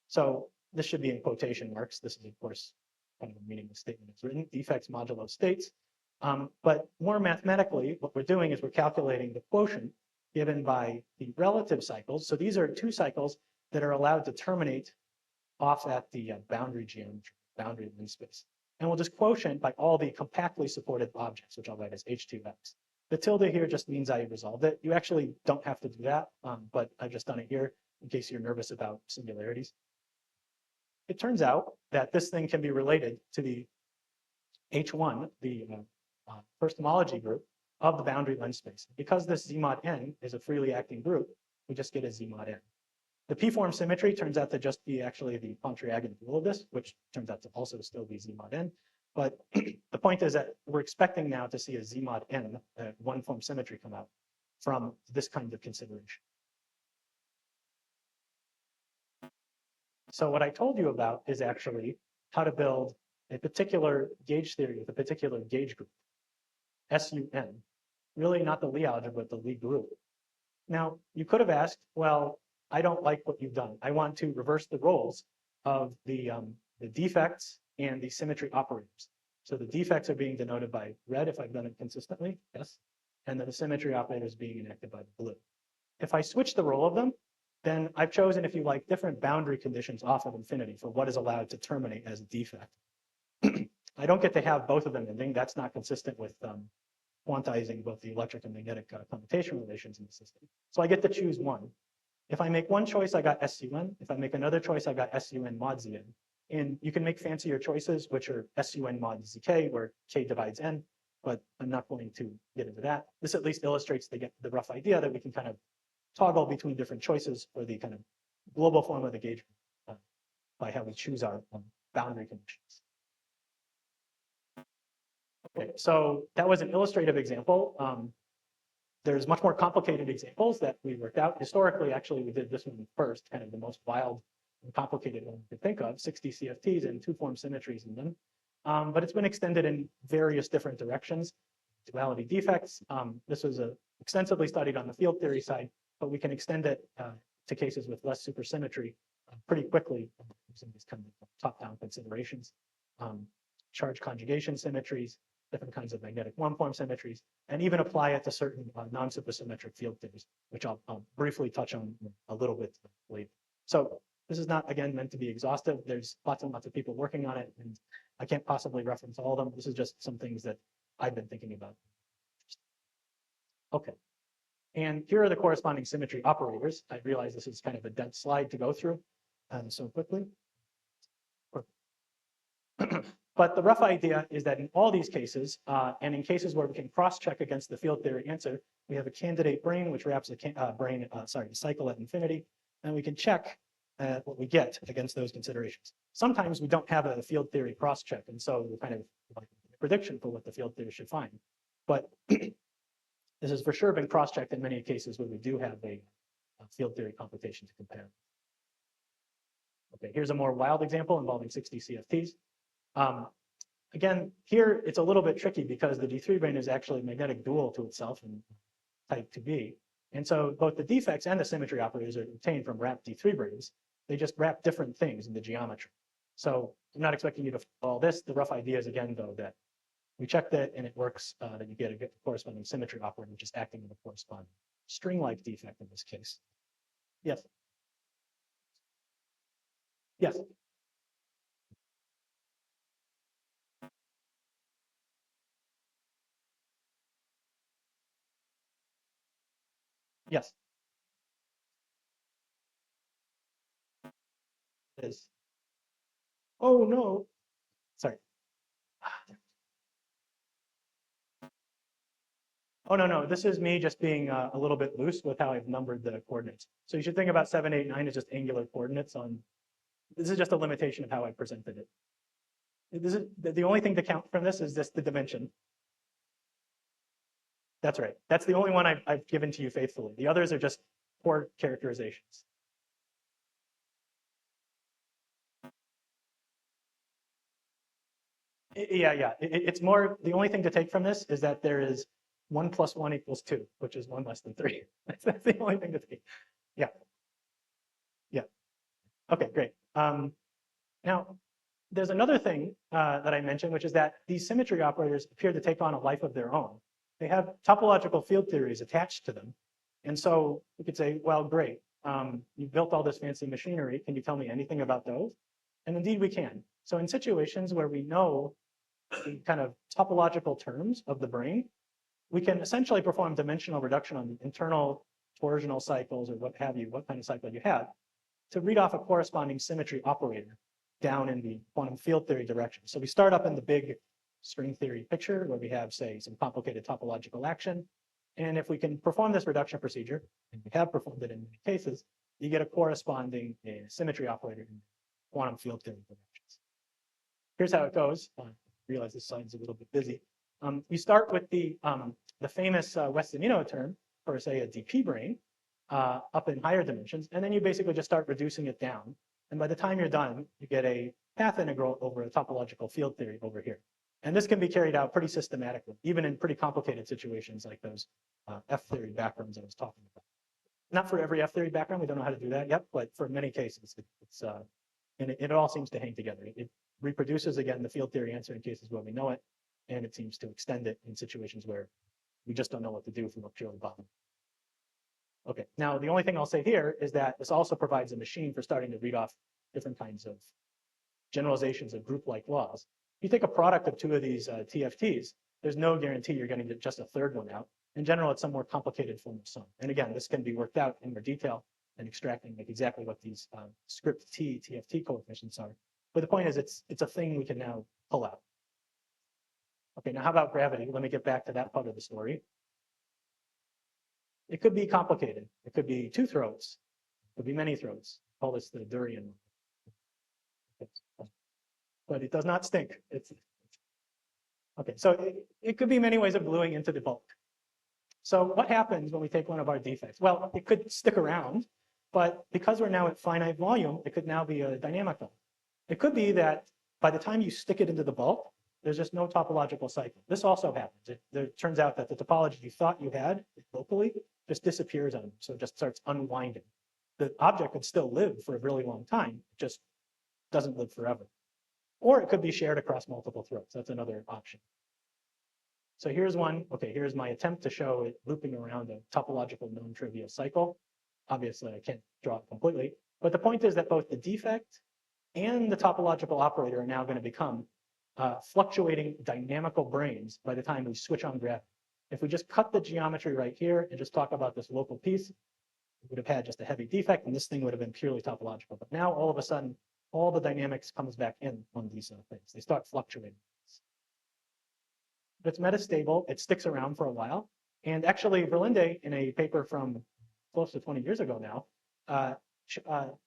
So this should be in quotation marks. This is, of course, kind of a meaningless statement. It's written, defects modulo states. But more mathematically, what we're doing is we're calculating the quotient given by the relative cycles. So these are 2 cycles that are allowed to terminate off at the boundary geometry, boundary lens space. And we'll just quotient by all the compactly supported objects, which I'll write as H2x. The tilde here just means I resolved it. You actually don't have to do that, but I've just done it here in case you're nervous about singularities. It turns out that this thing can be related to the H1, the first homology group of the boundary lens space. Because this Z mod n is a freely acting group, we just get a Z mod n. The P-form symmetry turns out to just be actually the Pontryagin dual of this, which turns out to also still be Z mod n. But the point is that we're expecting now to see a Z mod n, one-form symmetry come out from this kind of consideration. So what I told you about is actually how to build a particular gauge theory with a particular gauge group, SUN, really not the Lie algebra, but the Lie group. Now, you could have asked, well, I don't like what you've done. I want to reverse the roles of the defects and the symmetry operators. So the defects are being denoted by red if I've done it consistently, yes, and then the symmetry operator is being enacted by the blue. If I switch the role of them, then I've chosen, if you like, different boundary conditions off of infinity for what is allowed to terminate as a defect. I don't get to have both of them ending. That's not consistent with quantizing both the electric and magnetic commutation relations in the system. So I get to choose one. If I make one choice, I got SUN. If I make another choice, I got SUN mod Zn. And you can make fancier choices, which are SUN mod ZK, where K divides N, but I'm not going to get into that. This at least illustrates the rough idea that we can kind of toggle between different choices for the kind of global form of the gauge by how we choose our boundary conditions. Okay, so that was an illustrative example. There's much more complicated examples that we worked out. Historically, actually, we did this one first, kind of the most wild and complicated one we could think of, 60 CFTs and 2-form symmetries in them. But it's been extended in various different directions. Duality defects. This was extensively studied on the field theory side, but we can extend it to cases with less supersymmetry pretty quickly using these kind of top-down considerations. Charge conjugation symmetries, different kinds of magnetic one-form symmetries, and even apply it to certain non-supersymmetric field theories, which I'll briefly touch on a little bit later. So this is not, again, meant to be exhaustive. There's lots and lots of people working on it, and I can't possibly reference all of them. This is just some things that I've been thinking about. Okay. And here are the corresponding symmetry operators. I realize this is kind of a dense slide to go through so quickly. But the rough idea is that in all these cases, and in cases where we can cross-check against the field theory answer, we have a candidate brane which wraps a cycle at infinity, and we can check what we get against those considerations. Sometimes we don't have a field theory cross-check, and so we're kind of like a prediction for what the field theory should find. But this has for sure been cross-checked in many cases where we do have a field theory computation to compare. Okay, here's a more wild example involving 60 CFTs. Again, here it's a little bit tricky because the D3 brane is actually magnetic dual to itself in type 2B. And so both the defects and the symmetry operators are obtained from wrapped D3 branes. They just wrap different things in the geometry. So I'm not expecting you to follow this. The rough idea is, again, though, that we check that and it works, that you get a corresponding symmetry operator, which is acting on a corresponding string-like defect in this case. Yes. Yes. Yes. It is. Oh, no. Sorry. Oh, no. This is me just being a little bit loose with how I've numbered the coordinates. So you should think about 7, 8, 9 as just angular coordinates on. This is just a limitation of how I presented it. This is the only thing to count from this is just the dimension. That's right. That's the only one I've given to you faithfully. The others are just poor characterizations. Yeah. It's more, the only thing to take from this is that there is 1 + 1 = 2, which is 1 less than 3. That's the only thing to take. Yeah. Okay, great. Now, there's another thing that I mentioned, which is that these symmetry operators appear to take on a life of their own. They have topological field theories attached to them. And so we could say, well, great. You built all this fancy machinery. Can you tell me anything about those? And indeed we can. So in situations where we know the kind of topological terms of the brane, we can essentially perform dimensional reduction on the internal torsional cycles or what have you, what kind of cycle you have, to read off a corresponding symmetry operator down in the quantum field theory direction. So we start up in the big string theory picture where we have, say, some complicated topological action. And if we can perform this reduction procedure, and we have performed it in many cases, you get a corresponding symmetry operator in quantum field theory directions. Here's how it goes. I realize this slide's a little bit busy. You start with the famous Westonino term for, say, a DP brane up in higher dimensions, and then you basically just start reducing it down. And by the time you're done, you get a path integral over a topological field theory over here. And this can be carried out pretty systematically, even in pretty complicated situations like those F theory backgrounds I was talking about. Not for every F theory background, we don't know how to do that yet, but for many cases, it all seems to hang together. It reproduces, again, the field theory answer in cases where we know it, and it seems to extend it in situations where we just don't know what to do from a purely bottom. Okay, now the only thing I'll say here is that this also provides a machine for starting to read off different kinds of generalizations of group-like laws. If you take a product of two of these TFTs, there's no guarantee you're going to get just a third one out. In general, it's some more complicated form of sum. And again, this can be worked out in more detail and extracting like exactly what these script T TFT coefficients are. But the point is, it's a thing we can now pull out. Okay, now how about gravity? Let me get back to that part of the story. It could be complicated. It could be two throats. It could be many throats. Call this the durian. But it does not stink. Okay, so it could be many ways of gluing into the bulk. So what happens when we take one of our defects? Well, it could stick around, but because we're now at finite volume, it could now be a dynamical. It could be that by the time you stick it into the bulk, there's just no topological cycle. This also happens. It turns out that the topology you thought you had locally just disappears on you, so it just starts unwinding. The object could still live for a really long time, it just doesn't live forever. Or it could be shared across multiple throats. That's another option. So here's one. Okay, here's my attempt to show it looping around a topological non-trivial cycle. Obviously, I can't draw it completely. But the point is that both the defect and the topological operator are now going to become fluctuating dynamical branes by the time we switch on gravity. If we just cut the geometry right here and just talk about this local piece, we would have had just a heavy defect, and this thing would have been purely topological. But now, all of a sudden, all the dynamics comes back in on these things. They start fluctuating. But it's metastable. It sticks around for a while. And actually, Verlinde, in a paper from close to 20 years ago now,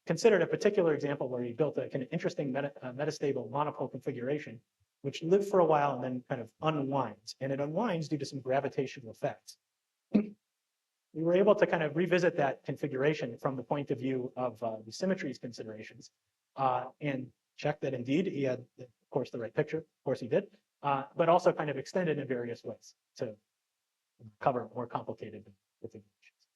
considered a particular example where he built a kind of interesting metastable monopole configuration, which lived for a while and then kind of unwinds. And it unwinds due to some gravitational effects. We were able to kind of revisit that configuration from the point of view of the symmetries considerations and check that indeed he had, of course, the right picture. Of course, he did, but also kind of extended in various ways to cover more complicated configurations.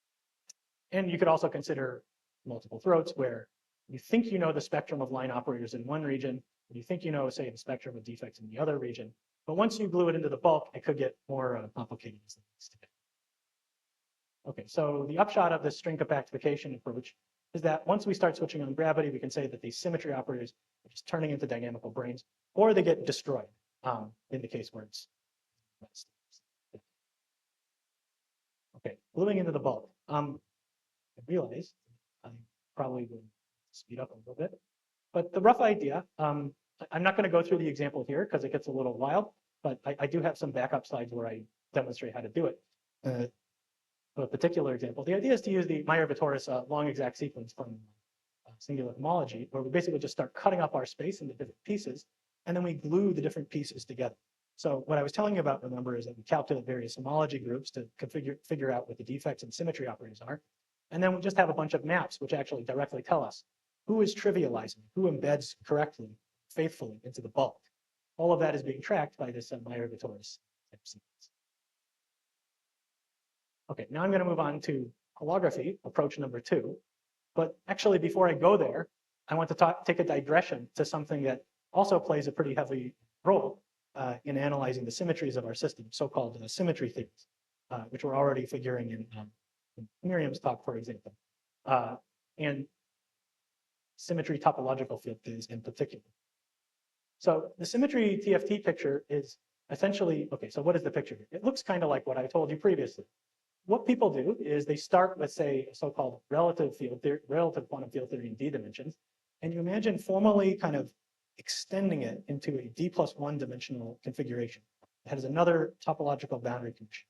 And you could also consider multiple throats where you think you know the spectrum of line operators in one region, and you think you know, say, the spectrum of defects in the other region. But once you glue it into the bulk, it could get more complicated as it needs to be. Okay, so the upshot of this string compactification approach is that once we start switching on gravity, we can say that these symmetry operators are just turning into dynamical branes, or they get destroyed in the case where it's. Okay, gluing into the bulk. I realize I probably will speed up a little bit, but the rough idea, I'm not going to go through the example here because it gets a little wild, but I do have some backup slides where I demonstrate how to do it. A particular example, the idea is to use the Meyer-Vittoris long exact sequence from singular homology, where we basically just start cutting up our space into different pieces, and then we glue the different pieces together. So what I was telling you about, remember, is that we calculate various homology groups to figure out what the defects and symmetry operators are. And then we just have a bunch of maps which actually directly tell us who is trivializing, who embeds correctly, faithfully into the bulk. All of that is being tracked by this Meyer-Vittoris type sequence. Okay, now I'm going to move on to holography, approach number 2. But actually, before I go there, I want to take a digression to something that also plays a pretty heavy role in analyzing the symmetries of our system, so-called symmetry theories, which we're already figuring in Miriam's talk, for example, and symmetry topological field theories in particular. So the symmetry TFT picture is essentially, okay, so what is the picture? It looks kind of like what I told you previously. What people do is they start with, say, a so-called relative quantum field theory in d dimensions, and you imagine formally kind of extending it into a d+1 dimensional configuration. It has another topological boundary condition.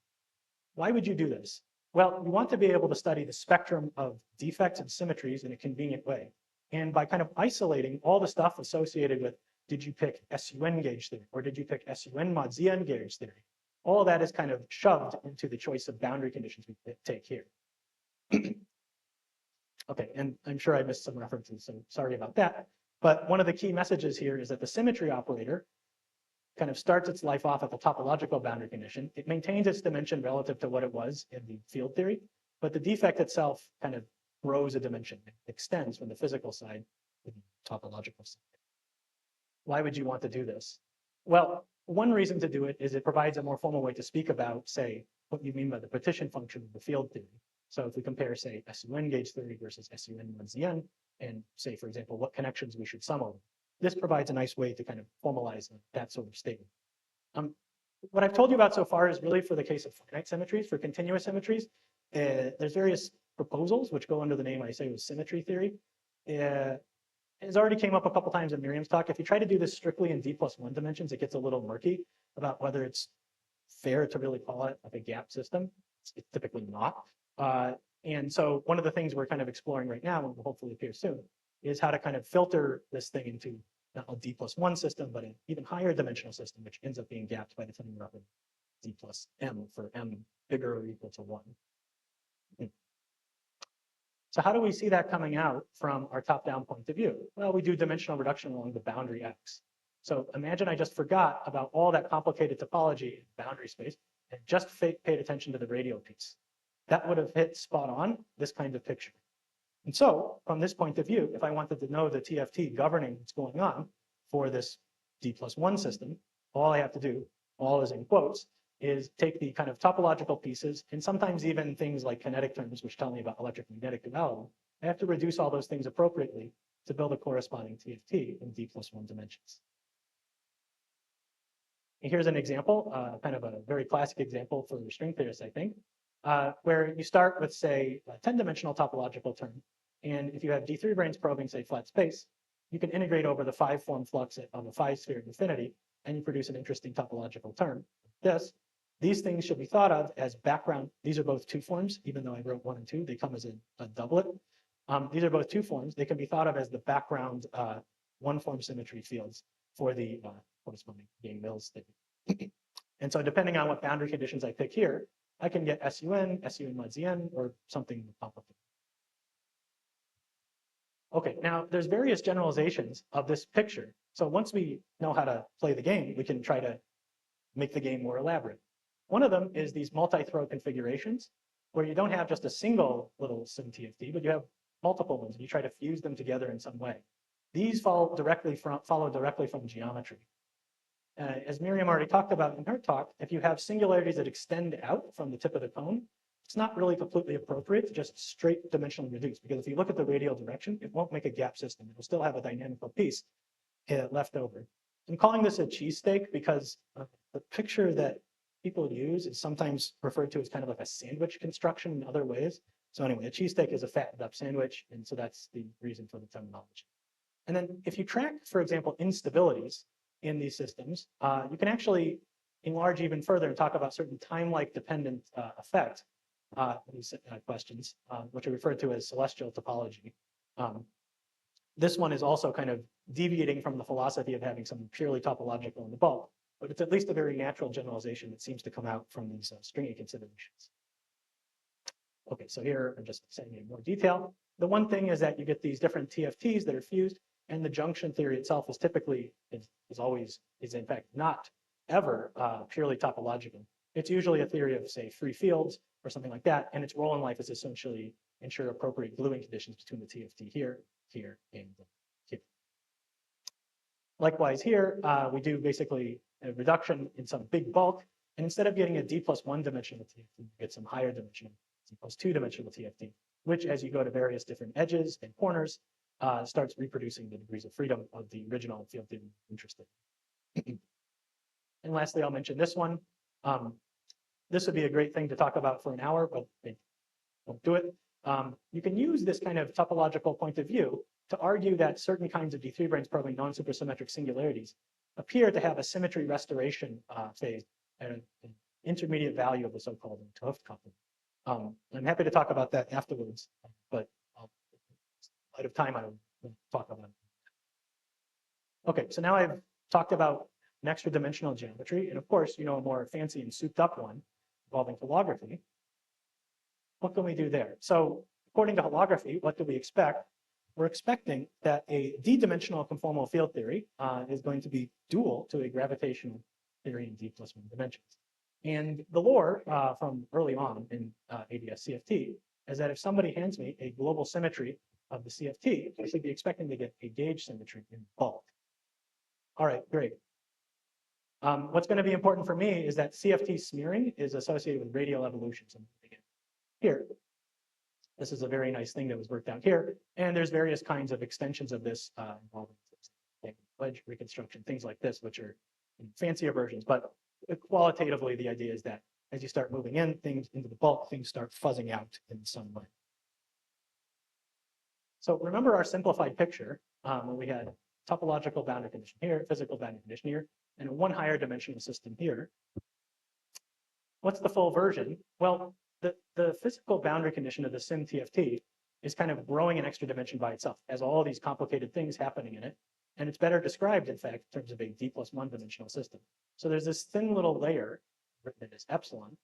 Why would you do this? Well, you want to be able to study the spectrum of defects and symmetries in a convenient way. And by kind of isolating all the stuff associated with, did you pick SUN gauge theory, or did you pick SUN mod ZN gauge theory? All of that is kind of shoved into the choice of boundary conditions we take here. Okay, and I'm sure I missed some references, so sorry about that. But one of the key messages here is that the symmetry operator kind of starts its life off at the topological boundary condition. It maintains its dimension relative to what it was in the field theory, but the defect itself kind of grows a dimension. It extends from the physical side to the topological side. Why would you want to do this? Well, one reason to do it is it provides a more formal way to speak about, say, what you mean by the partition function of the field theory. So if we compare, say, SUN gauge theory versus SUN mod ZN, and say, for example, what connections we should sum over, this provides a nice way to kind of formalize that sort of statement. What I've told you about so far is really for the case of finite symmetries. For continuous symmetries, there's various proposals which go under the name I say was symmetry theory. It's already came up a couple times in Miriam's talk. If you try to do this strictly in d+1 dimensions, it gets a little murky about whether it's fair to really call it like a gap system. It's typically not. And so one of the things we're kind of exploring right now, and will hopefully appear soon, is how to kind of filter this thing into not a d+1 system, but an even higher dimensional system, which ends up being gapped by the time you're up in d+m for m bigger or equal to 1. So how do we see that coming out from our top-down point of view? Well, we do dimensional reduction along the boundary x. So imagine I just forgot about all that complicated topology in boundary space and just paid attention to the radial piece. That would have hit spot on this kind of picture. And so from this point of view, if I wanted to know the TFT governing what's going on for this d+1 system, all I have to do, all is in quotes, is take the kind of topological pieces, and sometimes even things like kinetic terms, which tell me about electric-magnetic duality. I have to reduce all those things appropriately to build a corresponding TFT in d+1 dimensions. Here's an example, kind of a very classic example for string theorists, I think, where you start with, say, a 10-dimensional topological term. And if you have D3 branes probing, say, flat space, you can integrate over the 5-form flux of a 5-sphere infinity, and you produce an interesting topological term. These things should be thought of as background. These are both 2 forms, even though I wrote 1 and 2, they come as a doublet. These are both 2 forms. They can be thought of as the background 1-form symmetry fields for the corresponding Yang-Mills thing. And so depending on what boundary conditions I pick here, I can get SUN mod ZN, or something complicated. Okay, now there's various generalizations of this picture. So once we know how to play the game, we can try to make the game more elaborate. One of them is these multi-throw configurations, where you don't have just a single little SymTFT, but you have multiple ones, and you try to fuse them together in some way. These follow directly from geometry. As Miriam already talked about in her talk, if you have singularities that extend out from the tip of the cone, it's not really completely appropriate to just straight dimensionally reduce, because if you look at the radial direction, it won't make a gap system. It will still have a dynamical piece left over. I'm calling this a cheesesteak because the picture that people use is sometimes referred to as kind of like a sandwich construction in other ways. So anyway, a cheesesteak is a fattened up sandwich, and so that's the reason for the terminology. And then if you track, for example, instabilities in these systems, you can actually enlarge even further and talk about certain time-like dependent effect these questions, which are referred to as celestial topology. This one is also kind of deviating from the philosophy of having something purely topological in the bulk, but it's at least a very natural generalization that seems to come out from these stringy considerations. Okay, so here I'm just saying in more detail. The one thing is that you get these different TFTs that are fused, and the junction theory itself is typically, is in fact not ever purely topological. It's usually a theory of, say, free fields or something like that, and its role in life is essentially ensure appropriate gluing conditions between the TFT here, here, and here. Likewise here, we do basically a reduction in some big bulk, and instead of getting a D+1 dimensional TFT, you get some higher dimensional D+2 dimensional TFT, which as you go to various different edges and corners, starts reproducing the degrees of freedom of the original field theory interested. And lastly, I'll mention this one. This would be a great thing to talk about for an hour, but I won't do it. You can use this kind of topological point of view to argue that certain kinds of D3 branes probing non-supersymmetric singularities appear to have a symmetry restoration phase at an intermediate value of the so-called 't Hooft coupling. I'm happy to talk about that afterwards, but out of time, I will talk about it. Okay, so now I've talked about an extra dimensional geometry, and of course, you know, a more fancy and souped up one involving holography. What can we do there? So according to holography, what do we expect? We're expecting that a d-dimensional conformal field theory is going to be dual to a gravitational theory in d+1 dimensions. And the lore from early on in ADS CFT is that if somebody hands me a global symmetry of the CFT, I should be expecting to get a gauge symmetry in bulk. All right, great. What's going to be important for me is that CFT smearing is associated with radial evolution. So here, this is a very nice thing that was worked out here. And there's various kinds of extensions of this involving wedge reconstruction, things like this, which are fancier versions. But qualitatively, the idea is that as you start moving in things into the bulk, things start fuzzing out in some way. So remember our simplified picture where we had topological boundary condition here, physical boundary condition here, and one higher dimensional system here. What's the full version? Well, the physical boundary condition of the SymTFT is kind of growing an extra dimension by itself, has all these complicated things happening in it. And it's better described, in fact, in terms of a D+1 dimensional system. So there's this thin little layer written as epsilon,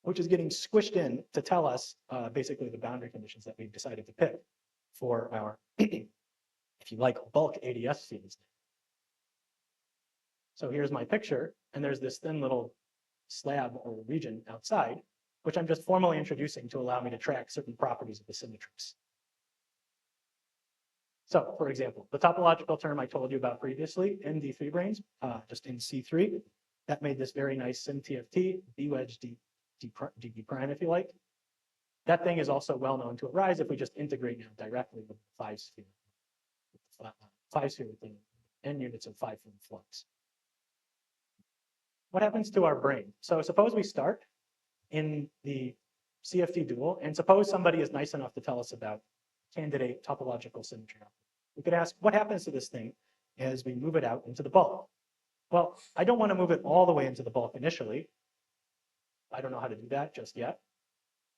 which is getting squished in to tell us basically the boundary conditions that we've decided to pick for our, if you like, bulk ADS fields. So here's my picture, and there's this thin little slab or region outside, which I'm just formally introducing to allow me to track certain properties of the symmetries. So, for example, the topological term I told you about previously in D3 branes, just in C3, that made this very nice SymTFT, B wedge dB prime, if you like. That thing is also well known to arise if we just integrate now directly with the 5-sphere, with the 5-sphere with the n units of 5-form flux. what happens to our brain? So suppose we start in the CFT dual, and suppose somebody is nice enough to tell us about candidate topological symmetry. We could ask, what happens to this thing as we move it out into the bulk? Well, I don't want to move it all the way into the bulk initially. I don't know how to do that just yet.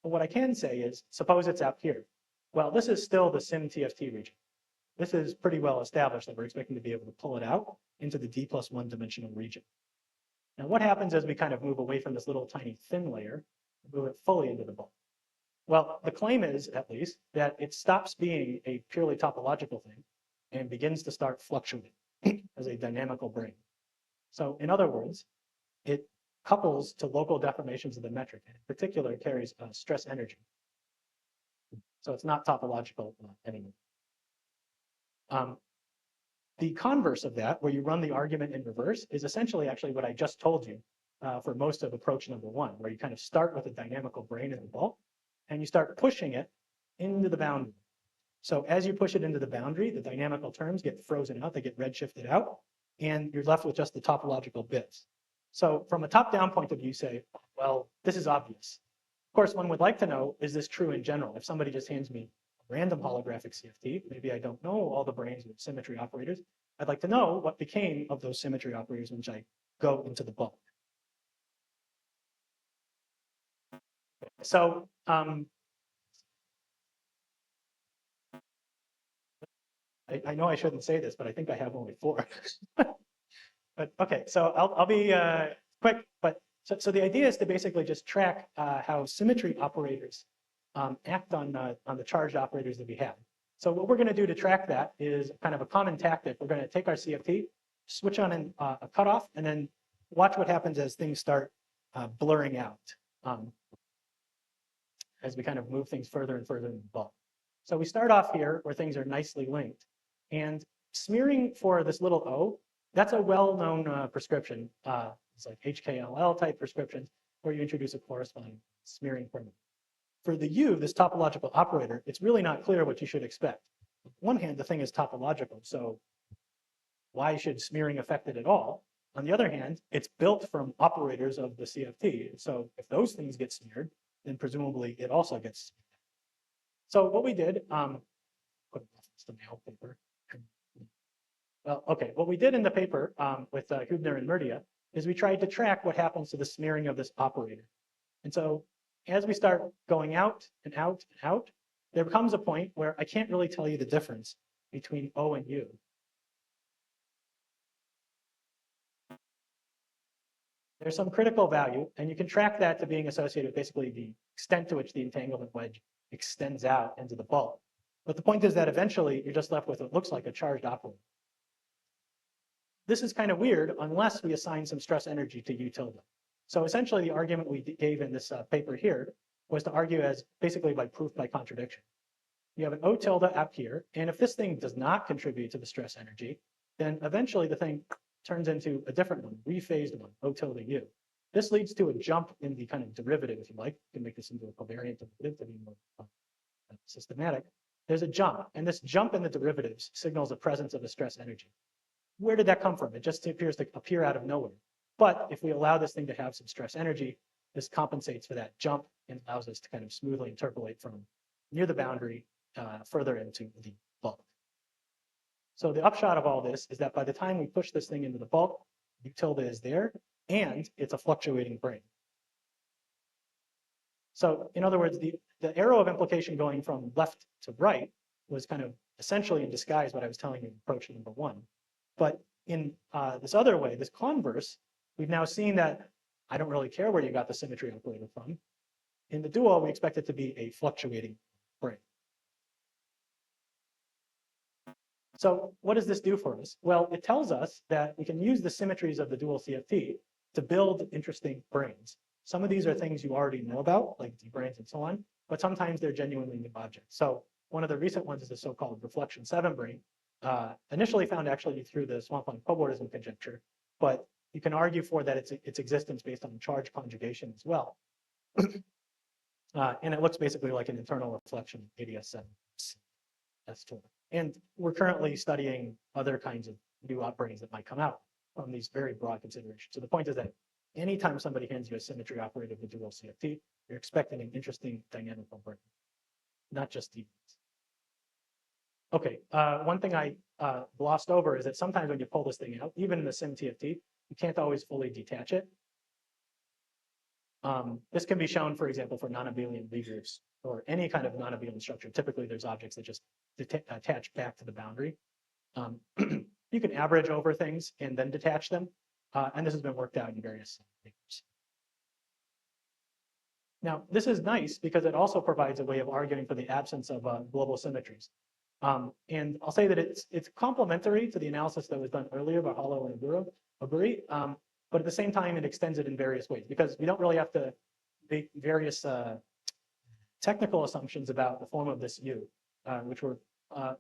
But what I can say is, suppose it's out here. Well, this is still the sim TFT region. This is pretty well established that we're expecting to be able to pull it out into the D+1 dimensional region. Now, what happens as we kind of move away from this little tiny thin layer, move it fully into the bulk? Well, the claim is, at least, that it stops being a purely topological thing and begins to start fluctuating as a dynamical brane. So in other words, it couples to local deformations of the metric, and in particular carries stress energy. So it's not topological anymore. The converse of that, where you run the argument in reverse, is essentially actually what I just told you for most of approach number one, where you kind of start with a dynamical brane in the bulk, and you start pushing it into the boundary. So as you push it into the boundary, the dynamical terms get frozen out, they get redshifted out, and you're left with just the topological bits. So from a top-down point of view, say, well, this is obvious. Of course, one would like to know, is this true in general? If somebody just hands me a random holographic CFT, maybe I don't know all the branes with symmetry operators, I'd like to know what became of those symmetry operators when I go into the bulk. So I know I shouldn't say this, but I think I have only 4. But okay, so I'll be quick. But so the idea is to basically just track how symmetry operators act on the charged operators that we have. So what we're going to do to track that is kind of a common tactic. We're going to take our CFT, switch on a cutoff, and then watch what happens as things start blurring out as we kind of move things further and further in the bulk. So we start off here where things are nicely linked. And smearing for this little O, that's a well-known prescription. It's like HKLL type prescriptions where you introduce a corresponding smearing parameter. For the U, this topological operator, it's really not clear what you should expect. On one hand, the thing is topological, so why should smearing affect it at all? On the other hand, it's built from operators of the CFT. So if those things get smeared, then presumably it also gets smeared. So what we did, put the mail paper. Well, okay, what we did in the paper with Hübner and Murdia is we tried to track what happens to the smearing of this operator. And so as we start going out and out and out, there comes a point where I can't really tell you the difference between O and U. There's some critical value, and you can track that to being associated with basically the extent to which the entanglement wedge extends out into the bulk. But the point is that eventually you're just left with what looks like a charged operator. This is kind of weird unless we assign some stress energy to U tilde. So essentially the argument we gave in this paper here was to argue as basically by proof by contradiction. You have an O tilde up here, and if this thing does not contribute to the stress energy, then eventually the thing turns into a different one, rephased one, O tilde U. This leads to a jump in the kind of derivative, if you like. You can make this into a covariant derivative to be more systematic. There's a jump, and this jump in the derivatives signals the presence of a stress energy. Where did that come from? It just appears to appear out of nowhere. But if we allow this thing to have some stress energy, this compensates for that jump and allows us to kind of smoothly interpolate from near the boundary further into the bulk. So the upshot of all this is that by the time we push this thing into the bulk, U tilde is there, and it's a fluctuating brane. So in other words, the arrow of implication going from left to right was kind of essentially in disguise what I was telling you in approach number one. But in this other way, this converse, we've now seen that I don't really care where you got the symmetry operator from. In the dual, we expect it to be a fluctuating brane. So what does this do for us? Well, it tells us that we can use the symmetries of the dual CFT to build interesting branes. Some of these are things you already know about, like D-branes and so on, but sometimes they're genuinely new objects. So one of the recent ones is the so-called reflection 7 brane, initially found actually through the swampline cobordism conjecture, but you can argue for that its existence based on charge conjugation as well. And it looks basically like an internal reflection of ADS7 S4. And we're currently studying other kinds of new branes that might come out from these very broad considerations. So the point is that anytime somebody hands you a symmetry operator with dual CFT, you're expecting an interesting dynamical break, not just deviance. Okay, one thing I glossed over is that sometimes when you pull this thing out, even in the SymTFT, you can't always fully detach it. This can be shown, for example, for non-abelian Lie groups or any kind of non-abelian structure. Typically, there's objects that just attach back to the boundary. You can average over things and then detach them, and this has been worked out in various papers. Now, this is nice because it also provides a way of arguing for the absence of global symmetries. And I'll say that it's complementary to the analysis that was done earlier by Hollow and Aburi, but at the same time, it extends it in various ways because we don't really have to make various technical assumptions about the form of this U, which were a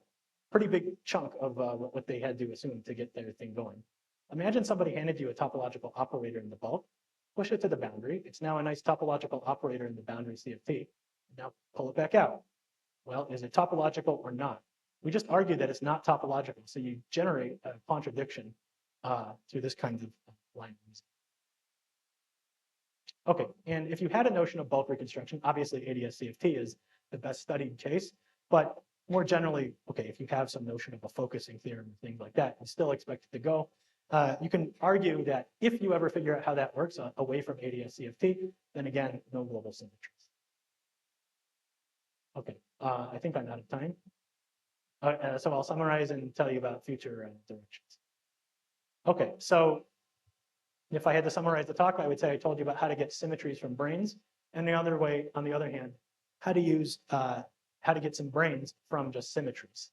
pretty big chunk of what they had to assume to get their thing going. Imagine somebody handed you a topological operator in the bulk, push it to the boundary. It's now a nice topological operator in the boundary CFT. Now pull it back out. Well, is it topological or not? We just argued that it's not topological, so you generate a contradiction through this kind of line of reasoning. Okay, and if you had a notion of bulk reconstruction, obviously ADS-CFT is the best studied case, but more generally, okay, if you have some notion of a focusing theorem and things like that, you still expect it to go. You can argue that if you ever figure out how that works away from ADS-CFT, then again, no global symmetries. Okay, I think I'm out of time. So I'll summarize and tell you about future directions. Okay, so if I had to summarize the talk, I would say I told you about how to get symmetries from branes, and the other way, on the other hand, how to use how to get some branes from just symmetries.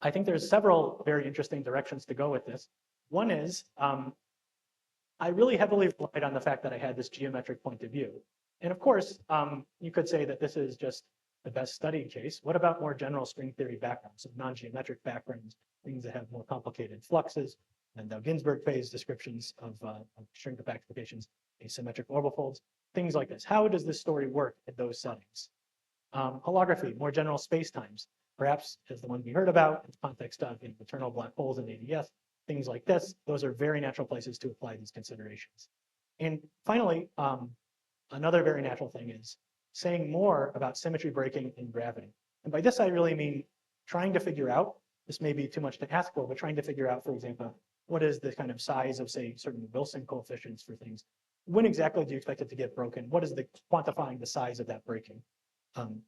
I think there's several very interesting directions to go with this. One is I really heavily relied on the fact that I had this geometric point of view. And of course, you could say that this is just the best studied case. What about more general string theory backgrounds, so non-geometric backgrounds, things that have more complicated fluxes, and the Ginsburg phase descriptions of string compactifications, asymmetric orbital folds, things like this. How does this story work in those settings? Holography, more general spacetimes, perhaps as the one we heard about in the context of eternal black holes and ADS, things like this. Those are very natural places to apply these considerations. And finally, another very natural thing is saying more about symmetry breaking in gravity. And by this, I really mean trying to figure out, this may be too much to ask for, but trying to figure out, for example, what is the kind of size of, say, certain Wilson coefficients for things? When exactly do you expect it to get broken? What is the quantifying the size of that breaking?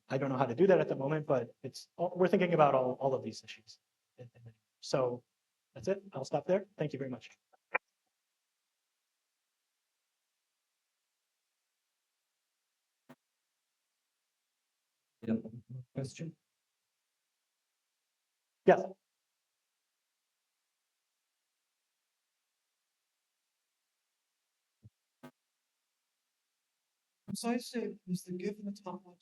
I don't know how to do that at the moment, but we're thinking about all of these issues. So that's it. I'll stop there. Thank you very much. Yeah. Question? Yes. Precisely is the given a topological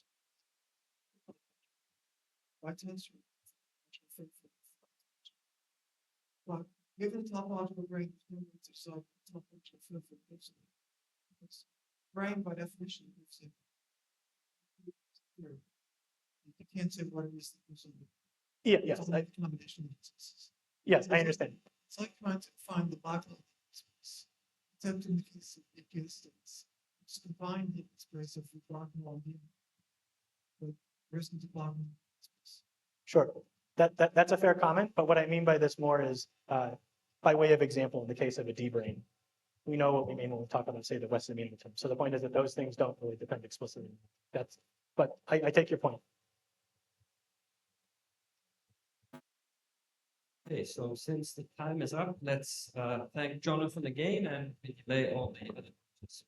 right answer. But given a topological brain, no way to solve topological field. It's brain by definition gives it. You can't say what it is that gives it. Yeah, yes. Combination of instances. Yes, I understand. It's like trying to find the black hole space. Except in the case of the instance, it's combined in the space of the black hole here. But there isn't a black hole space. Sure. That's a fair comment, but what I mean by this more is by way of example, in the case of a D-brane, we know what we mean when we talk about, say, the Western meaning term. So the point is that those things don't really depend explicitly. But I take your point. Okay, so since the time is up, let's thank Jonathan again and we delay all the other participants.